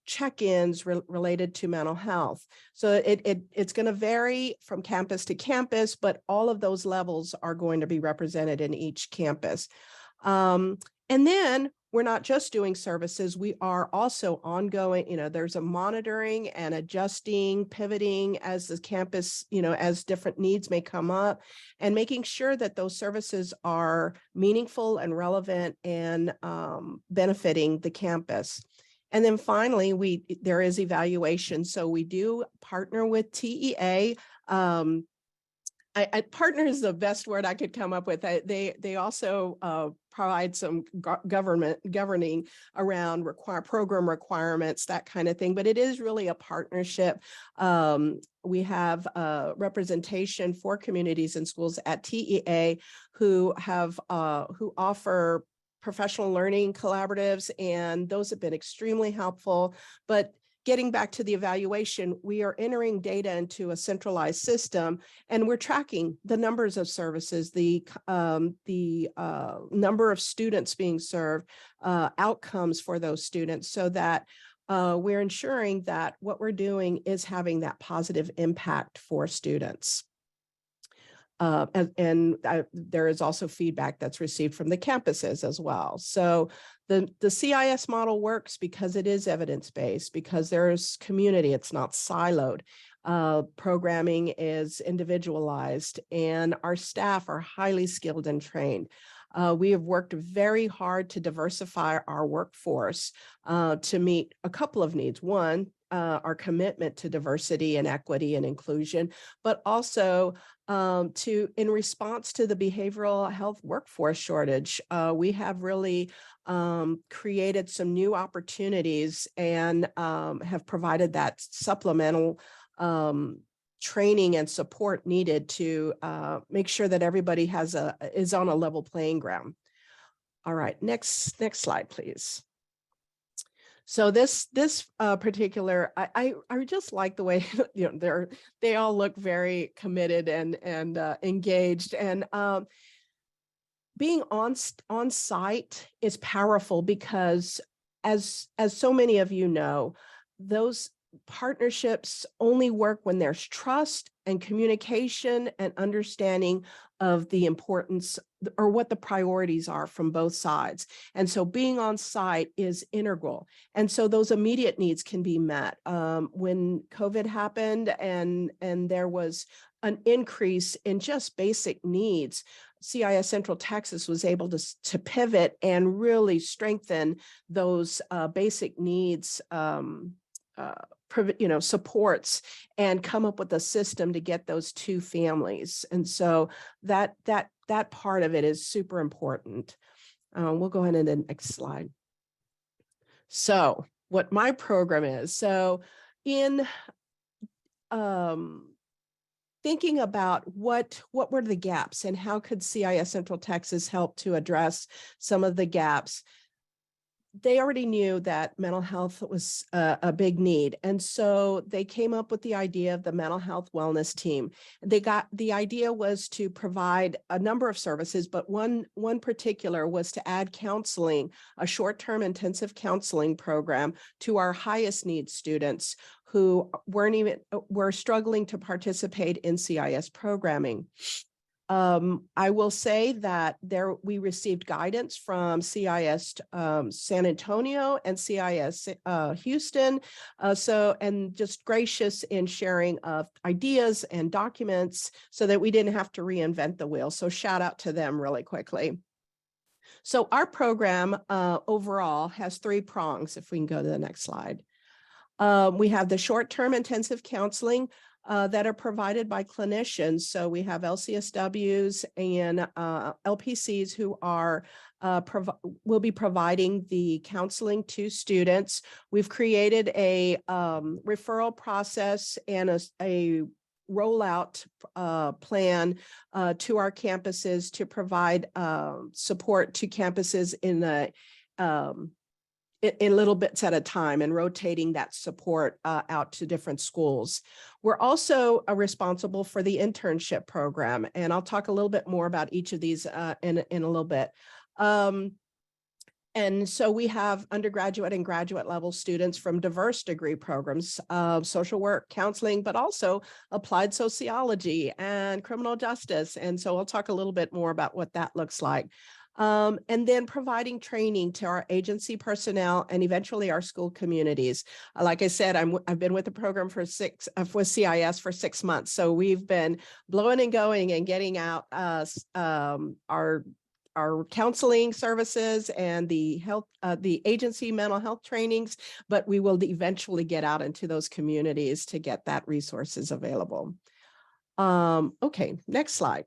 check-ins related to mental health. So it's going to vary from campus to campus, but all of those levels are going to be represented in each campus. And then we're not just doing services, we are also ongoing, there's a monitoring and adjusting, pivoting as the campus, as different needs may come up, and making sure that those services are meaningful and relevant and benefiting the campus. And then finally, there is evaluation. So we do partner with TEA. Partner is the best word I could come up with. They also provide some governing around program requirements, that kind of thing. But it is really a partnership. We have representation for communities and schools at TEA who offer professional learning collaboratives, and those have been extremely helpful. But getting back to the evaluation, we are entering data into a centralized system, and we're tracking the numbers of services, the number of students being served, outcomes for those students, so that we're ensuring that what we're doing is having that positive impact for students. There is also feedback that's received from the campuses as well. So the CIS model works because it is evidence-based, because there's community, it's not siloed. Programming is individualized, and our staff are highly skilled and trained. We have worked very hard to diversify our workforce to meet a couple of needs. One, our commitment to diversity and equity and inclusion, but also in response to the behavioral health workforce shortage, we have really created some new opportunities and have provided that supplemental training and support needed to make sure that everybody is on a level playing ground. All right, next slide, please. So this particular, I just like the way they all look very committed and engaged, and being on site is powerful because as so many of you know, those partnerships only work when there's trust and communication and understanding of the importance or what the priorities are from both sides. And so being on site is integral. And so those immediate needs can be met. When COVID happened and there was an increase in just basic needs, CIS Central Texas was able to pivot and really strengthen those basic needs supports and come up with a system to get those 2 families. And so that part of it is super important. We'll go ahead and the next slide. So what my program is, so in thinking about what were the gaps and how could CIS Central Texas help to address some of the gaps, they already knew that mental health was a big need. And so they came up with the idea of the mental health wellness team. The idea was to provide a number of services, but one particular was to add counseling, a short-term intensive counseling program to our highest needs students who were struggling to participate in CIS programming. I will say that we received guidance from CIS San Antonio and CIS Houston. And just gracious in sharing of ideas and documents so that we didn't have to reinvent the wheel. So shout out to them really quickly. So our program overall has 3 prongs. If we can go to the next slide. We have the short-term intensive counseling that are provided by clinicians. So we have LCSWs and LPCs who are will be providing the counseling to students. We've created a referral process and a rollout plan to our campuses to provide support to campuses in little bits at a time and rotating that support out to different schools. We're also responsible for the internship program, and I'll talk a little bit more about each of these in a little bit. And so we have undergraduate and graduate level students from diverse degree programs, social work, counseling, but also applied sociology and criminal justice. And so I'll talk a little bit more about what that looks like. And then providing training to our agency personnel and eventually our school communities. Like I said, I've been with the program for with CIS for 6 months. So we've been blowing and going and getting out our counseling services and the agency mental health trainings, but we will eventually get out into those communities to get that resources available. Okay, next slide.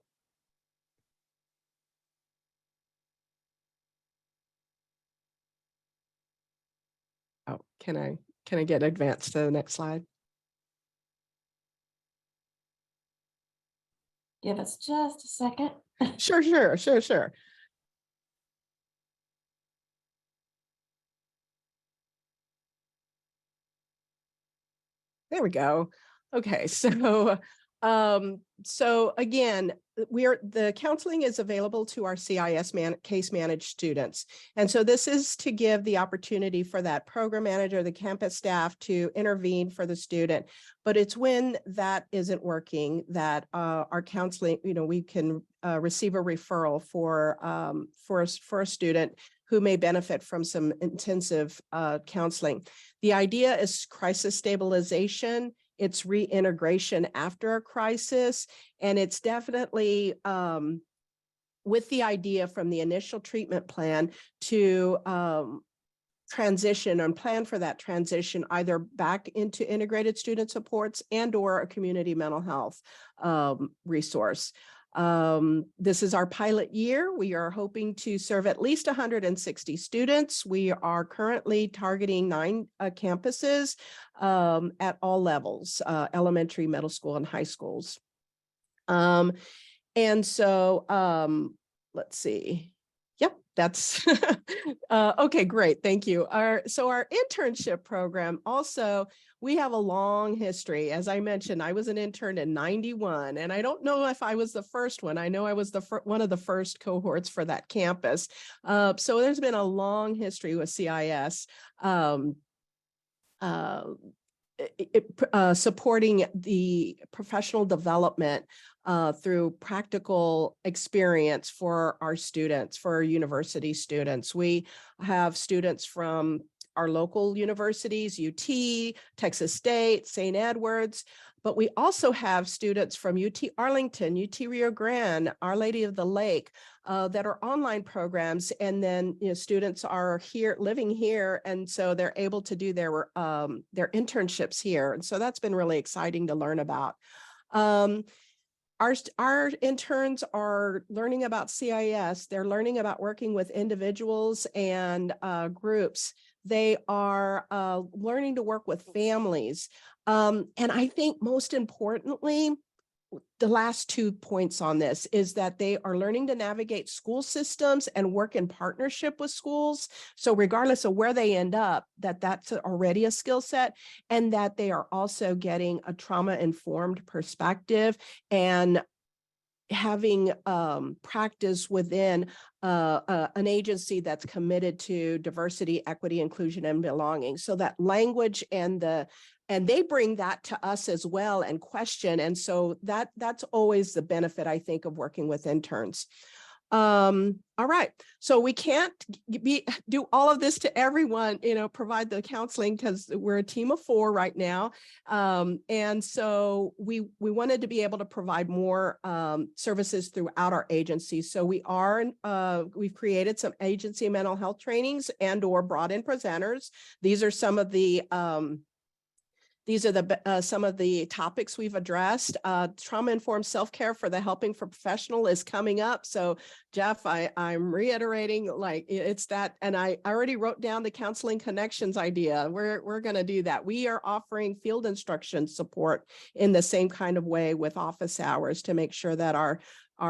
Oh, can I get advanced to the next slide? Give us just a second. Sure. There we go. Okay, so again, the counseling is available to our CIS case managed students. And so this is to give the opportunity for that program manager, the campus staff to intervene for the student. But it's when that isn't working that our counseling, we can receive a referral for a student who may benefit from some intensive counseling. The idea is crisis stabilization. It's reintegration after a crisis, and it's definitely with the idea from the initial treatment plan to transition and plan for that transition either back into integrated student supports and or a community mental health resource. This is our pilot year. We are hoping to serve at least 160 students. We are currently targeting 9 campuses at all levels, elementary, middle school, and high schools. And so let's see. Yep, that's okay, great. Thank you. So our internship program also, we have a long history. As I mentioned, I was an intern in '91, and I don't know if I was the first one. I know I was one of the first cohorts for that campus. So there's been a long history with CIS. Supporting the professional development through practical experience for our students, for our university students. We have students from our local universities, UT, Texas State, St. Edwards, but we also have students from UT Arlington, UT Rio Grande, Our Lady of the Lake, that are online programs. And then students are here, living here, and so they're able to do their internships here. And so that's been really exciting to learn about. Our interns are learning about CIS. They're learning about working with individuals and groups. They are learning to work with families. And I think most importantly, the last 2 points on this is that they are learning to navigate school systems and work in partnership with schools. So regardless of where they end up, that's already a skill set, and that they are also getting a trauma-informed perspective and having practice within an agency that's committed to diversity, equity, inclusion, and belonging. So that language and they bring that to us as well and question. And so that's always the benefit, I think, of working with interns. All right. So we can't do all of this to everyone, provide the counseling, because we're a team of 4 right now. And so we wanted to be able to provide more services throughout our agency. So we've created some agency mental health trainings and/or brought in presenters. These are some of the some of the topics we've addressed. Trauma-informed self-care for the helping for professional is coming up. So Jeff, I'm reiterating, like, it's that, and I already wrote down the counseling connections idea. We're going to do that. We are offering field instruction support in the same kind of way with office hours to make sure that our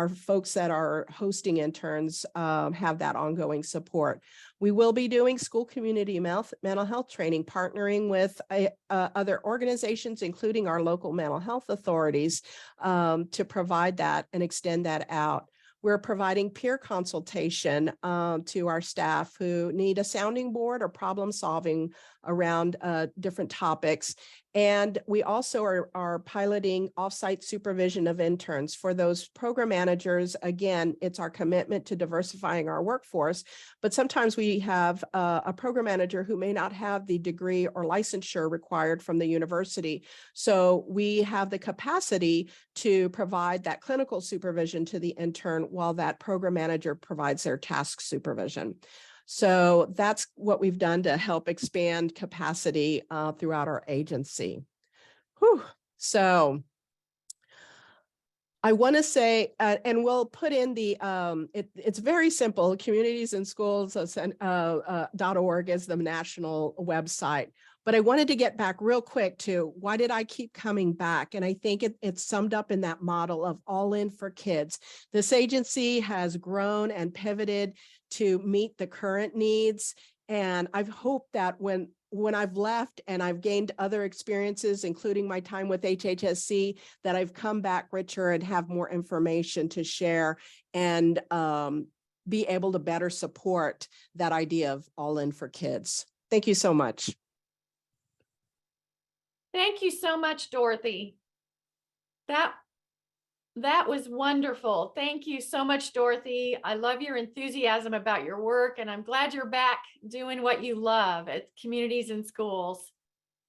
folks that are hosting interns have that ongoing support. We will be doing school community mental health training, partnering with other organizations, including our local mental health authorities, to provide that and extend that out. We're providing peer consultation to our staff who need a sounding board or problem solving around different topics. And we also are piloting offsite supervision of interns for those program managers. Again, it's our commitment to diversifying our workforce, but sometimes we have a program manager who may not have the degree or licensure required from the university. So we have the capacity to provide that clinical supervision to the intern while that program manager provides their task supervision. So that's what we've done to help expand capacity throughout our agency. Whew. So I want to say, and we'll put in the, it's very simple, communitiesandschools.org is the national website. But I wanted to get back real quick to why did I keep coming back? And I think it's summed up in that model of all in for kids. This agency has grown and pivoted to meet the current needs. And I've hoped that when I've left and I've gained other experiences, including my time with HHSC, that I've come back richer and have more information to share and be able to better support that idea of all in for kids. Thank you so much. Thank you so much, Dorothy. That was wonderful. Thank you so much, Dorothy. I love your enthusiasm about your work, and I'm glad you're back doing what you love at communities and schools.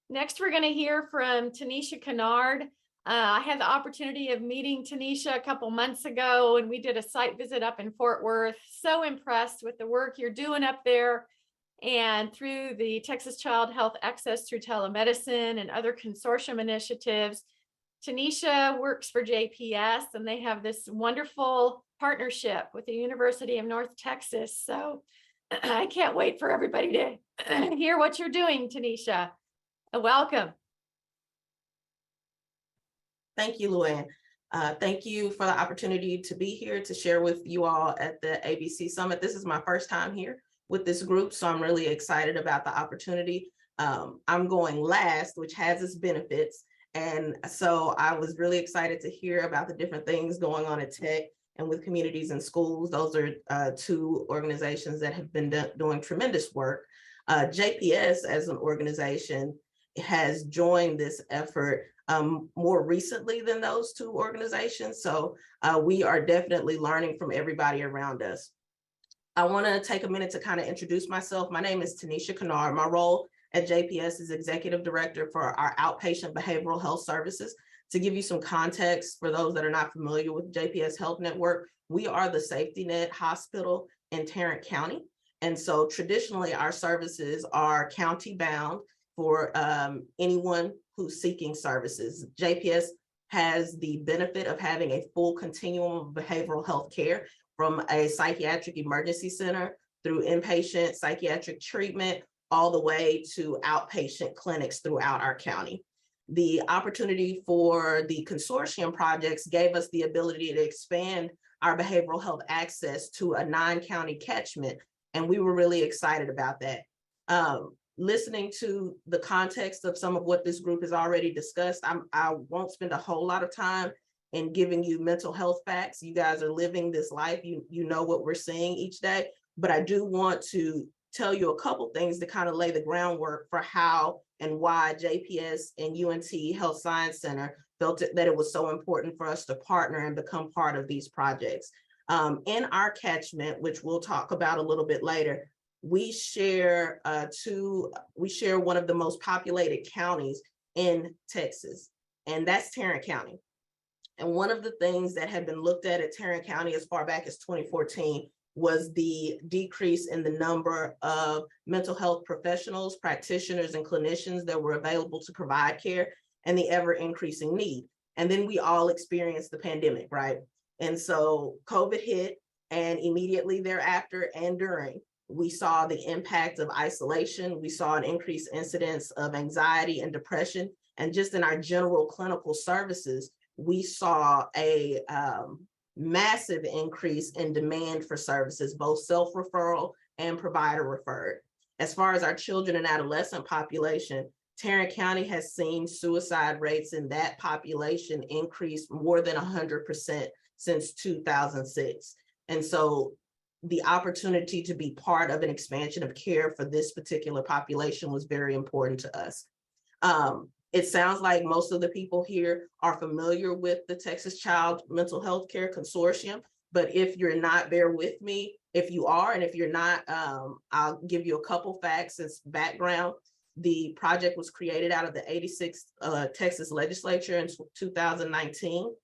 Next, we're going to hear from Tanisha Kennard. I had the opportunity of meeting Tanisha a couple months ago, and we did a site visit up in Fort Worth. So impressed with the work you're doing up there. And through the Texas Child Health Access through telemedicine and other consortium initiatives, Tanisha works for JPS, and they have this wonderful partnership with the University of North Texas. So I can't wait for everybody to hear what you're doing, Tanisha. Welcome. Thank you, Luann. Thank you for the opportunity to be here to share with you all at the ABC Summit. This is my first time here with this group, so I'm really excited about the opportunity. I'm going last, which has its benefits. And so I was really excited to hear about the different things going on at Tech and with communities and schools. Those are 2 organizations that have been doing tremendous work. JPS as an organization has joined this effort more recently than those 2 organizations. So we are definitely learning from everybody around us. I want to take a minute to kind of introduce myself. My name is Tanisha Kennard. My role at JPS is Executive Director for our Outpatient Behavioral Health Services. To give you some context for those that are not familiar with JPS Health Network, we are the safety net hospital in Tarrant County. And so traditionally our services are county bound for anyone who's seeking services. JPS has the benefit of having a full continuum of behavioral health care, from a psychiatric emergency center through inpatient psychiatric treatment, all the way to outpatient clinics throughout our county. The opportunity for the consortium projects gave us the ability to expand our behavioral health access to a 9-county catchment, and we were really excited about that. Listening to the context of some of what this group has already discussed, I won't spend a whole lot of time in giving you mental health facts. You guys are living this life. You know what we're seeing each day, but I do want to tell you a couple things to kind of lay the groundwork for how and why JPS and UNT Health Science Center felt that it was so important for us to partner and become part of these projects. In our catchment, which we'll talk about a little bit later, we share one of the most populated counties in Texas, and that's Tarrant County. And one of the things that had been looked at Tarrant County as far back as 2014 was the decrease in the number of mental health professionals, practitioners, and clinicians that were available to provide care, and the ever increasing need. And then we all experienced the pandemic, right? And so COVID hit, and immediately thereafter and during, we saw the impact of isolation. We saw an increased incidence of anxiety and depression. And just in our general clinical services, we saw a massive increase in demand for services, both self-referral and provider referred. As far as our children and adolescent population, Tarrant County has seen suicide rates in that population increase more than 100% since 2006. And so the opportunity to be part of an expansion of care for this particular population was very important to us. It sounds like most of the people here are familiar with the Texas Child Mental Health Care Consortium, but if you're not, bear with me. If you are, and if you're not, I'll give you a couple facts as background. The project was created out of the 86th Texas legislature in 2019.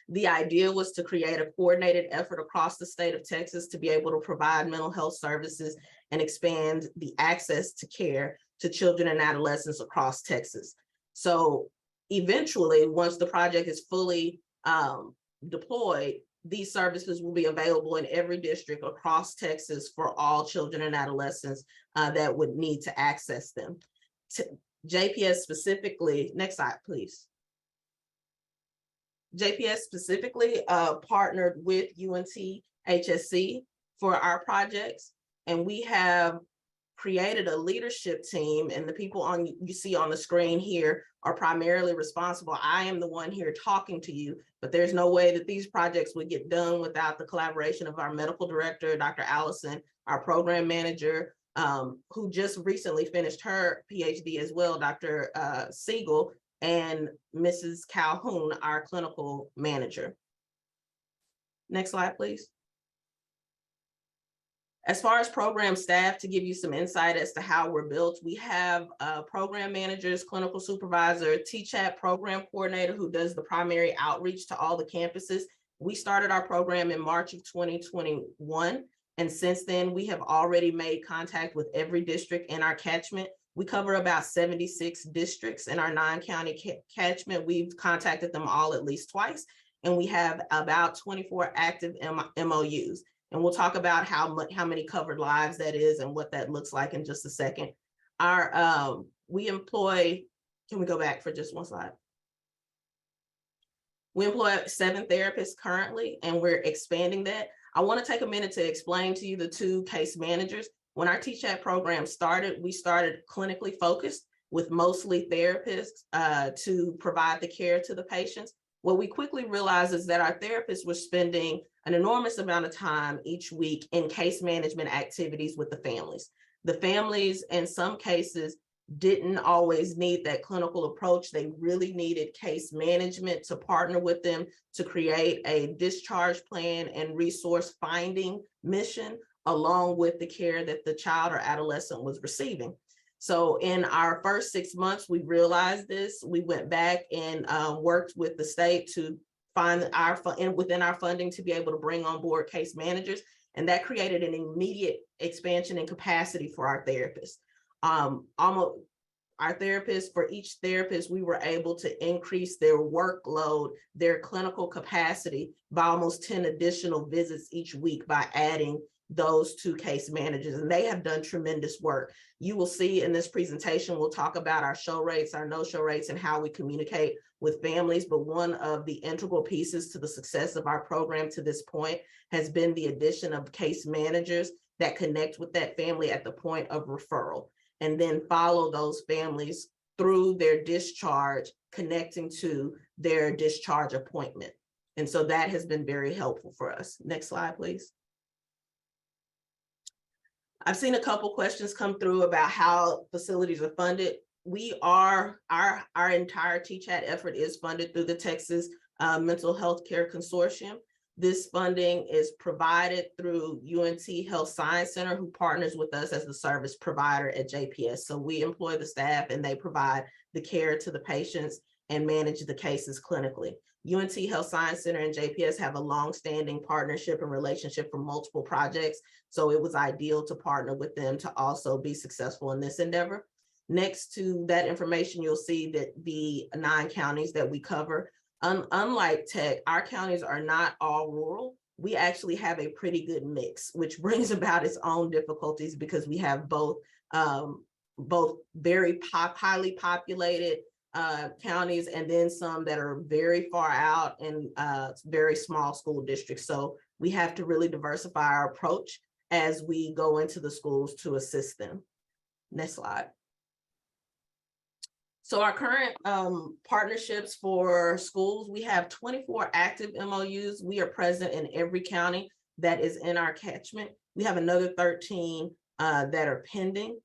The idea was to create a coordinated effort across the state of Texas to be able to provide mental health services and expand the access to care to children and adolescents across Texas. So eventually, once the project is fully deployed, these services will be available in every district across Texas for all children and adolescents that would need to access them. JPS specifically, next slide, please. JPS specifically partnered with UNT HSC for our projects, and we have created a leadership team, and the people you see on the screen here are primarily responsible. I am the one here talking to you, but there's no way that these projects would get done without the collaboration of our medical director, Dr. Allison, our program manager, who just recently finished her PhD as well, Dr. Siegel, and Mrs. Calhoun, our clinical manager. Next slide, please. As far as program staff, to give you some insight as to how we're built, we have program managers, clinical supervisor, TCHAT program coordinator who does the primary outreach to all the campuses. We started our program in March of 2021, and since then we have already made contact with every district in our catchment. We cover about 76 districts in our 9-county catchment. We've contacted them all at least twice, and we have about 24 active MOUs. And we'll talk about how many covered lives that is and what that looks like in just a second. We employ, can we go back for just one slide? We employ 7 therapists currently, and we're expanding that. I want to take a minute to explain to you the 2 case managers. When our TCHAT program started, we started clinically focused with mostly therapists to provide the care to the patients. What we quickly realized is that our therapists were spending an enormous amount of time each week in case management activities with the families. The families, in some cases, didn't always need that clinical approach. They really needed case management to partner with them to create a discharge plan and resource finding mission, along with the care that the child or adolescent was receiving. So in our first 6 months, we realized this. We went back and worked with the state to find within our funding to be able to bring on board case managers. And that created an immediate expansion in capacity for our therapists. Our therapists, for each therapist, we were able to increase their workload, their clinical capacity by almost 10 additional visits each week by adding those two case managers, and they have done tremendous work. You will see in this presentation, we'll talk about our show rates, our no-show rates, and how we communicate with families. But one of the integral pieces to the success of our program to this point has been the addition of case managers that connect with that family at the point of referral, and then follow those families through their discharge, connecting to their discharge appointment. And so that has been very helpful for us. Next slide, please. I've seen a couple questions come through about how facilities are funded. Our entire TCHAT effort is funded through the Texas Mental Health Care Consortium. This funding is provided through UNT Health Science Center, who partners with us as the service provider at JPS. So we employ the staff and they provide the care to the patients and manage the cases clinically. UNT Health Science Center and JPS have a long-standing partnership and relationship for multiple projects. So it was ideal to partner with them to also be successful in this endeavor. Next to that information, you'll see that the 9 counties that we cover, unlike Tech, our counties are not all rural. We actually have a pretty good mix, which brings about its own difficulties because we have both very highly populated counties, and then some that are very far out and very small school districts. So we have to really diversify our approach as we go into the schools to assist them. Next slide. So our current partnerships for schools, we have 24 active MOUs. We are present in every county that is in our catchment. We have another 13 that are pending.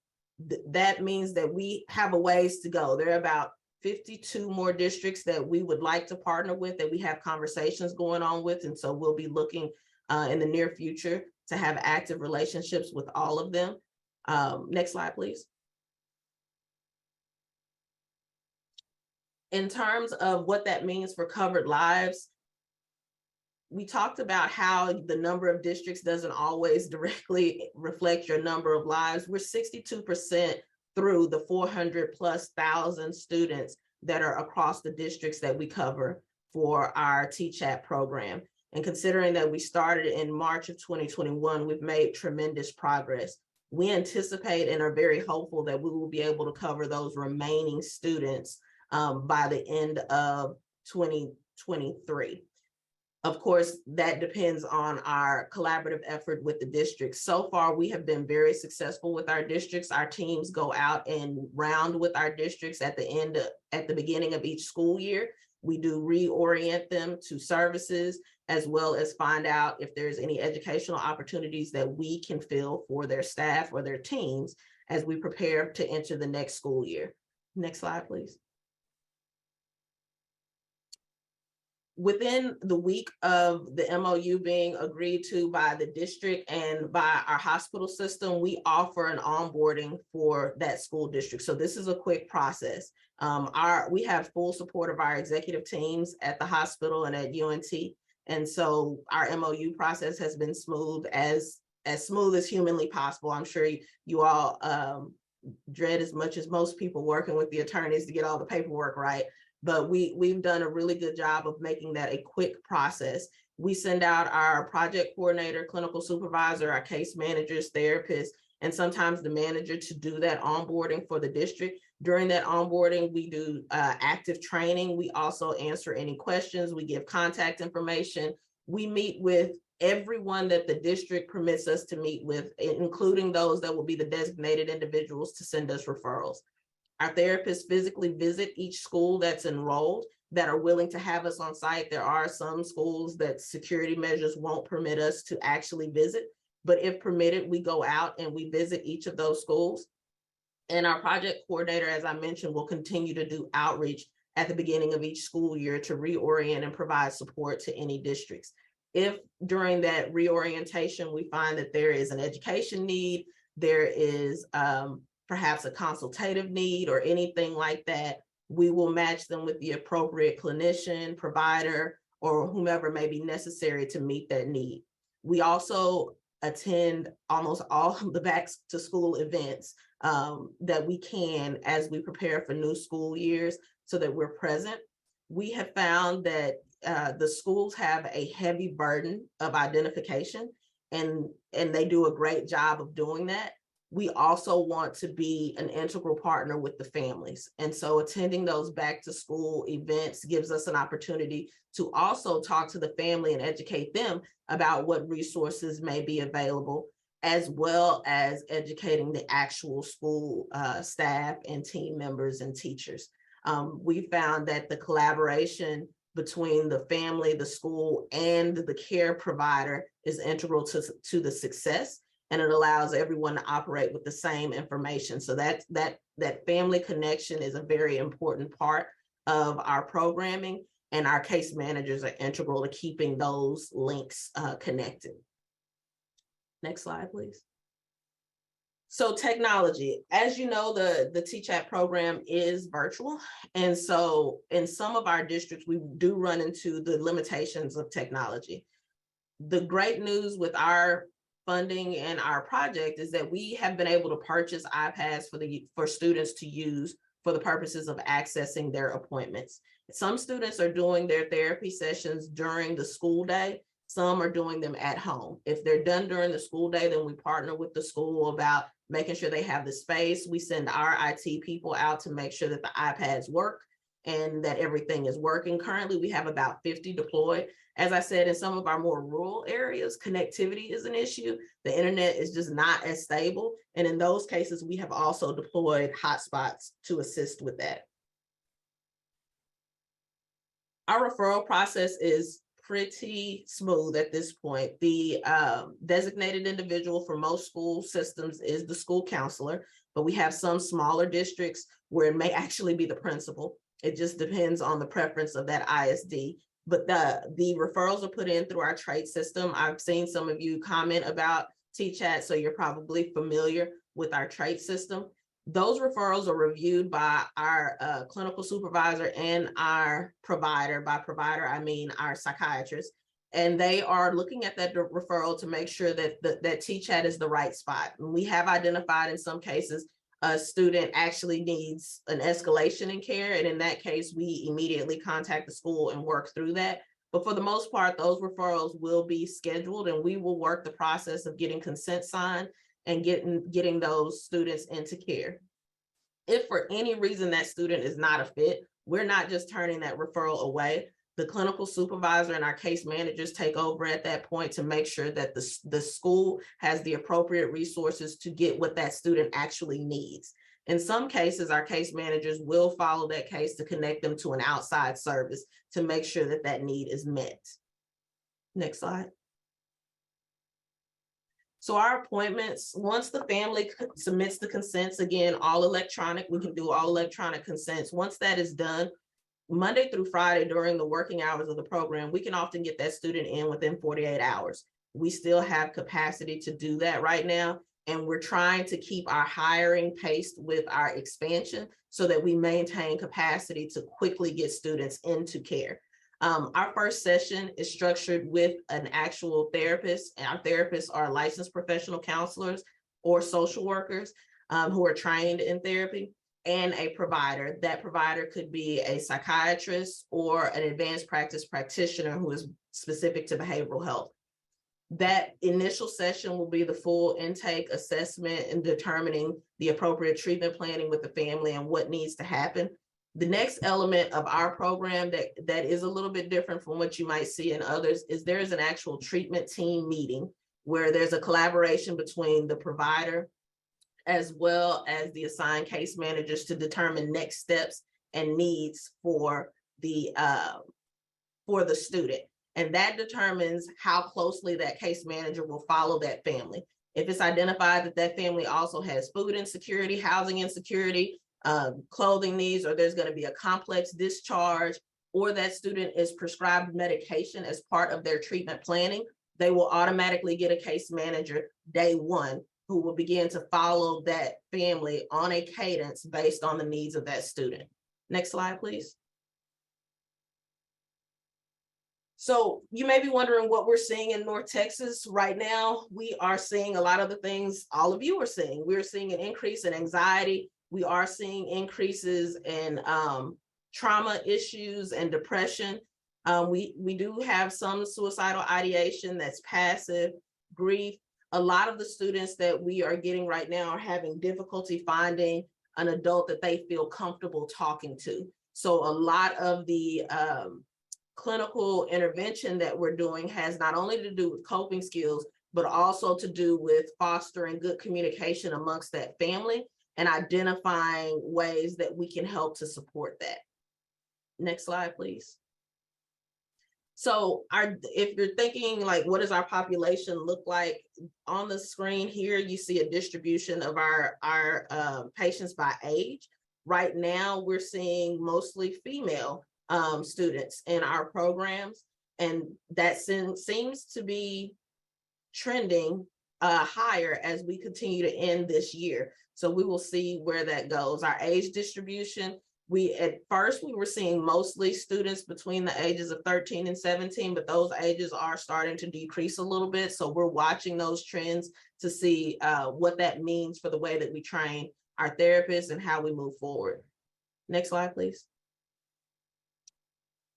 That means that we have a ways to go. There are about 52 more districts that we would like to partner with, that we have conversations going on with. And so we'll be looking in the near future to have active relationships with all of them. Next slide, please. In terms of what that means for covered lives, we talked about how the number of districts doesn't always directly reflect your number of lives. We're 62% through the 400,000+ students that are across the districts that we cover for our TCHAT program. And considering that we started in March of 2021, we've made tremendous progress. We anticipate and are very hopeful that we will be able to cover those remaining students by the end of 2023. Of course, that depends on our collaborative effort with the districts. So far, we have been very successful with our districts. Our teams go out and round with our districts at the beginning of each school year. We do reorient them to services, as well as find out if there's any educational opportunities that we can fill for their staff or their teams as we prepare to enter the next school year. Next slide, please. Within the week of the MOU being agreed to by the district and by our hospital system, we offer an onboarding for that school district. So this is a quick process. We have full support of our executive teams at the hospital and at UNT. And so our MOU process has been smooth as humanly possible. I'm sure you all dread as much as most people working with the attorneys to get all the paperwork right. But we've done a really good job of making that a quick process. We send out our project coordinator, clinical supervisor, our case managers, therapists, and sometimes the manager to do that onboarding for the district. During that onboarding, we do active training. We also answer any questions. We give contact information. We meet with everyone that the district permits us to meet with, including those that will be the designated individuals to send us referrals. Our therapists physically visit each school that's enrolled that are willing to have us on site. There are some schools that security measures won't permit us to actually visit, but if permitted, we go out and we visit each of those schools. And our project coordinator, as I mentioned, will continue to do outreach at the beginning of each school year to reorient and provide support to any districts. If during that reorientation, we find that there is an education need, there is perhaps a consultative need or anything like that, we will match them with the appropriate clinician, provider, or whomever may be necessary to meet that need. We also attend almost all of the back to school events that we can as we prepare for new school years so that we're present. We have found that the schools have a heavy burden of identification. and they do a great job of doing that. We also want to be an integral partner with the families. And so attending those back to school events gives us an opportunity to also talk to the family and educate them about what resources may be available, as well as educating the actual school staff and team members and teachers. We found that the collaboration between the family, the school, and the care provider is integral to the success, and it allows everyone to operate with the same information. So that family connection is a very important part of our programming, and our case managers are integral to keeping those links connected. Next slide, please. So technology, as you know, the TCHAT program is virtual. And so in some of our districts, we do run into the limitations of technology. The great news with our funding and our project is that we have been able to purchase iPads for students to use for the purposes of accessing their appointments. Some students are doing their therapy sessions during the school day. Some are doing them at home. If they're done during the school day, then we partner with the school about making sure they have the space. We send our IT people out to make sure that the iPads work and that everything is working. Currently, we have about 50 deployed. As I said, in some of our more rural areas, connectivity is an issue. The internet is just not as stable. And in those cases, we have also deployed hotspots to assist with that. Our referral process is pretty smooth at this point. The designated individual for most school systems is the school counselor, but we have some smaller districts where it may actually be the principal. It just depends on the preference of that ISD. But the referrals are put in through our trade system. I've seen some of you comment about TCHAT, so you're probably familiar with our trade system. Those referrals are reviewed by our clinical supervisor and our provider. By provider, I mean our psychiatrist. And they are looking at that referral to make sure that that TCHAT is the right spot. And we have identified in some cases a student actually needs an escalation in care. And in that case, we immediately contact the school and work through that. But for the most part, those referrals will be scheduled, and we will work the process of getting consent signed and getting those students into care. If for any reason that student is not a fit, we're not just turning that referral away. The clinical supervisor and our case managers take over at that point to make sure that the school has the appropriate resources to get what that student actually needs. In some cases, our case managers will follow that case to connect them to an outside service to make sure that that need is met. Next slide. So our appointments, once the family submits the consents, again, all electronic, we can do all electronic consents. Once that is done, Monday through Friday during the working hours of the program, we can often get that student in within 48 hours. We still have capacity to do that right now. And we're trying to keep our hiring paced with our expansion so that we maintain capacity to quickly get students into care. Our first session is structured with an actual therapist, and our therapists are licensed professional counselors or social workers who are trained in therapy, and a provider. That provider could be a psychiatrist or an advanced practice practitioner who is specific to behavioral health. That initial session will be the full intake assessment and determining the appropriate treatment planning with the family and what needs to happen. The next element of our program that is a little bit different from what you might see in others is there is an actual treatment team meeting where there's a collaboration between the provider as well as the assigned case managers to determine next steps and needs for the student. And that determines how closely that case manager will follow that family. If it's identified that that family also has food insecurity, housing insecurity, clothing needs, or there's going to be a complex discharge, or that student is prescribed medication as part of their treatment planning, they will automatically get a case manager day one who will begin to follow that family on a cadence based on the needs of that student. Next slide, please. So you may be wondering what we're seeing in North Texas right now. We are seeing a lot of the things all of you are seeing. We're seeing an increase in anxiety. We are seeing increases in trauma issues and depression. We do have some suicidal ideation that's passive, grief. A lot of the students that we are getting right now are having difficulty finding an adult that they feel comfortable talking to. So a lot of the clinical intervention that we're doing has not only to do with coping skills, but also to do with fostering good communication amongst that family and identifying ways that we can help to support that. Next slide, please. So if you're thinking like, what does our population look like? On the screen here, you see a distribution of our patients by age. Right now, we're seeing mostly female students in our programs, and that seems to be trending higher as we continue to end this year. So we will see where that goes. Our age distribution, at first we were seeing mostly students between the ages of 13 and 17, but those ages are starting to decrease a little bit. So we're watching those trends to see what that means for the way that we train our therapists and how we move forward. Next slide, please.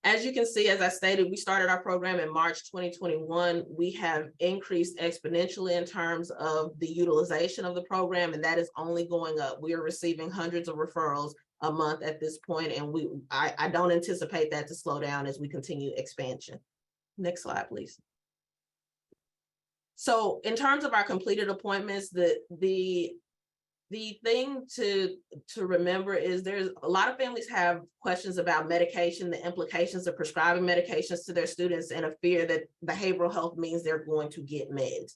As you can see, as I stated, we started our program in March 2021. We have increased exponentially in terms of the utilization of the program, and that is only going up. We are receiving hundreds of referrals a month at this point, and I don't anticipate that to slow down as we continue expansion. Next slide, please. So in terms of our completed appointments, the thing to remember is there's a lot of families have questions about medication, the implications of prescribing medications to their students, and a fear that behavioral health means they're going to get meds.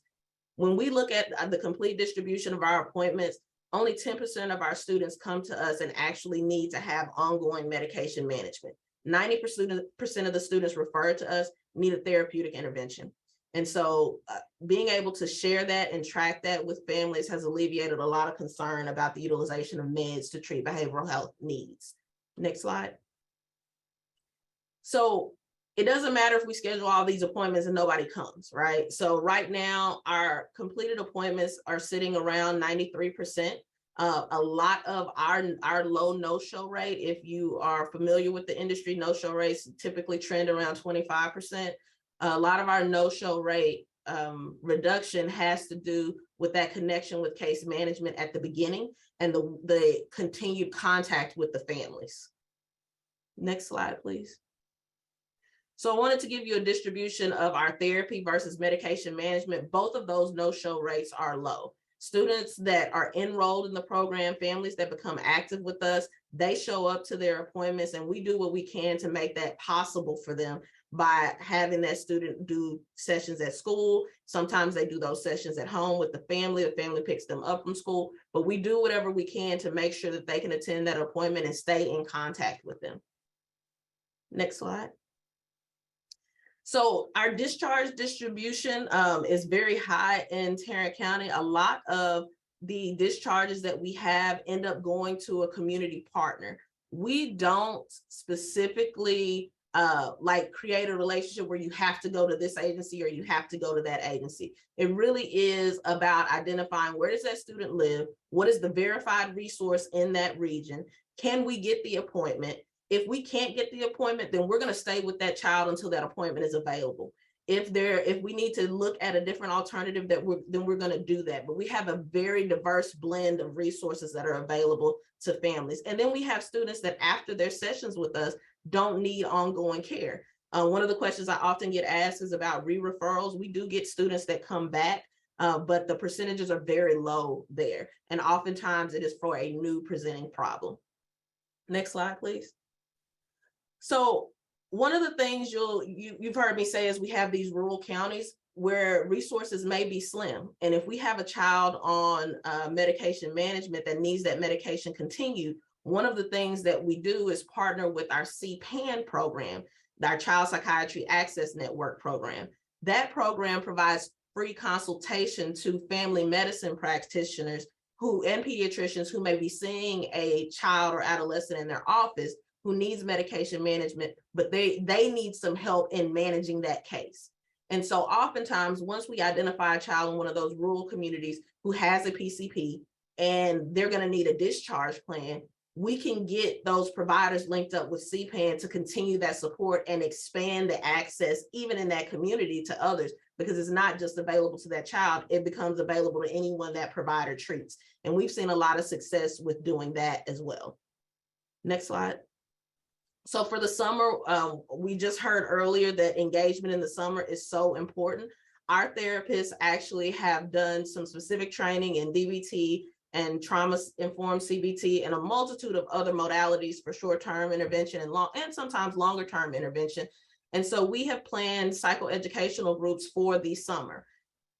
When we look at the complete distribution of our appointments, only 10% of our students come to us and actually need to have ongoing medication management. 90% of the students referred to us need a therapeutic intervention. And so being able to share that and track that with families has alleviated a lot of concern about the utilization of meds to treat behavioral health needs. Next slide. So it doesn't matter if we schedule all these appointments and nobody comes, right? So right now, our completed appointments are sitting around 93%. A lot of our low no-show rate, if you are familiar with the industry, no-show rates typically trend around 25%. A lot of our no-show rate reduction has to do with that connection with case management at the beginning and the continued contact with the families. Next slide, please. So I wanted to give you a distribution of our therapy versus medication management. Both of those no-show rates are low. Students that are enrolled in the program, families that become active with us, they show up to their appointments, and we do what we can to make that possible for them by having that student do sessions at school. Sometimes they do those sessions at home with the family picks them up from school, but we do whatever we can to make sure that they can attend that appointment and stay in contact with them. Next slide. So our discharge distribution is very high in Tarrant County. A lot of the discharges that we have end up going to a community partner. We don't specifically like create a relationship where you have to go to this agency or you have to go to that agency. It really is about identifying where does that student live, what is the verified resource in that region, can we get the appointment? If we can't get the appointment, then we're going to stay with that child until that appointment is available. If we need to look at a different alternative, then we're going to do that. But we have a very diverse blend of resources that are available to families. And then we have students that after their sessions with us don't need ongoing care. One of the questions I often get asked is about re-referrals. We do get students that come back, but the percentages are very low there. And oftentimes it is for a new presenting problem. Next slide, please. So one of the things you've heard me say is we have these rural counties where resources may be slim. And if we have a child on medication management that needs that medication continued, one of the things that we do is partner with our CPAN program, our Child Psychiatry Access Network program. That program provides free consultation to family medicine practitioners and pediatricians who may be seeing a child or adolescent in their office who needs medication management, but they need some help in managing that case. And so oftentimes, once we identify a child in one of those rural communities who has a PCP and they're going to need a discharge plan, we can get those providers linked up with CPAN to continue that support and expand the access even in that community to others, because it's not just available to that child, it becomes available to anyone that provider treats. And we've seen a lot of success with doing that as well. Next slide. So for the summer, we just heard earlier that engagement in the summer is so important. Our therapists actually have done some specific training in DBT and trauma-informed CBT and a multitude of other modalities for short-term intervention and sometimes longer-term intervention. And so we have planned psychoeducational groups for the summer.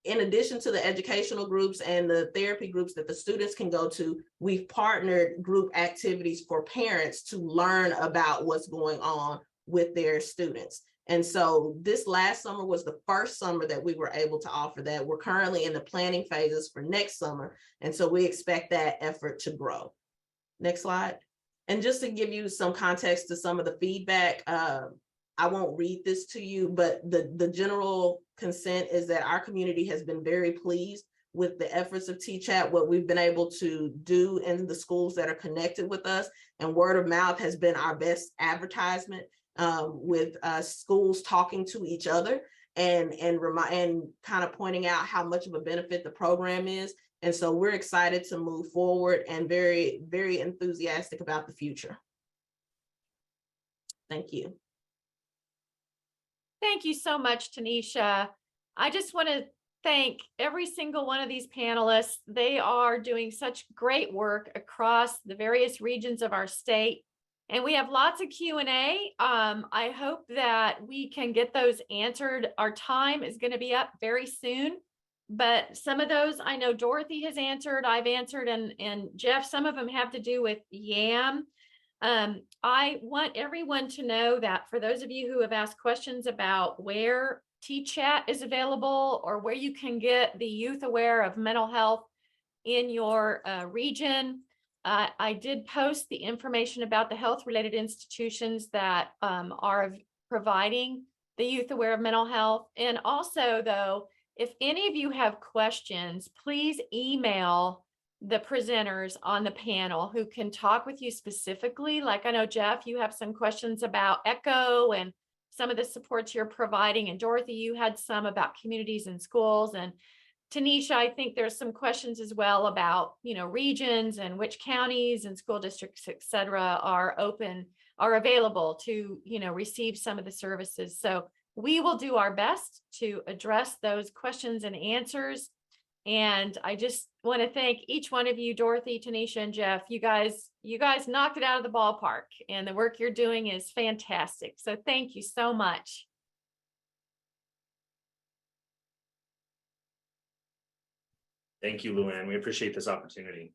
In addition to the educational groups and the therapy groups that the students can go to, we've partnered group activities for parents to learn about what's going on with their students. And so this last summer was the first summer that we were able to offer that. We're currently in the planning phases for next summer. And so we expect that effort to grow. Next slide. And just to give you some context to some of the feedback, I won't read this to you, but the general consent is that our community has been very pleased with the efforts of TChat, what we've been able to do in the schools that are connected with us, and word of mouth has been our best advertisement, with schools talking to each other and kind of pointing out how much of a benefit the program is. And so we're excited to move forward and very, very enthusiastic about the future. Thank you. Thank you so much, Tanisha. I just want to thank every single one of these panelists. They are doing such great work across the various regions of our state. And we have lots of Q&A. I hope that we can get those answered. Our time is going to be up very soon, but some of those I know Dorothy has answered, I've answered, and Jeff, some of them have to do with YAM. I want everyone to know that for those of you who have asked questions about where TChat is available or where you can get the youth aware of mental health in your region, I did post the information about the health related institutions that are providing the youth aware of mental health. And also, though, if any of you have questions, please email the presenters on the panel who can talk with you specifically. Like I know, Jeff, you have some questions about ECHO and some of the supports you're providing. And Dorothy, you had some about communities and schools. And Tanisha, I think there's some questions as well about, regions and which counties and school districts, et cetera, are available to, receive some of the services. So we will do our best to address those questions and answers. And I just want to thank each one of you, Dorothy, Tanisha, and Jeff. You guys knocked it out of the ballpark, and the work you're doing is fantastic. So thank you so much. Thank you, Luann. We appreciate this opportunity.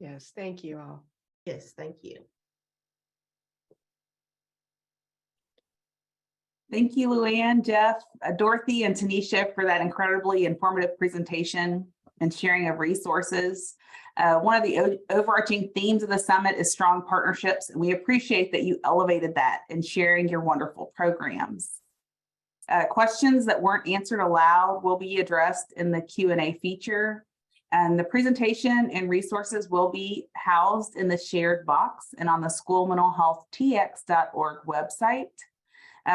Yes, thank you all. Yes, thank you. Thank you, Luann, Jeff, Dorothy, and Tanisha for that incredibly informative presentation and sharing of resources. One of the overarching themes of the summit is strong partnerships, and we appreciate that you elevated that in sharing your wonderful programs. Questions that weren't answered aloud will be addressed in the Q&A feature, and the presentation and resources will be housed in the shared box and on the schoolmentalhealthtx.org website.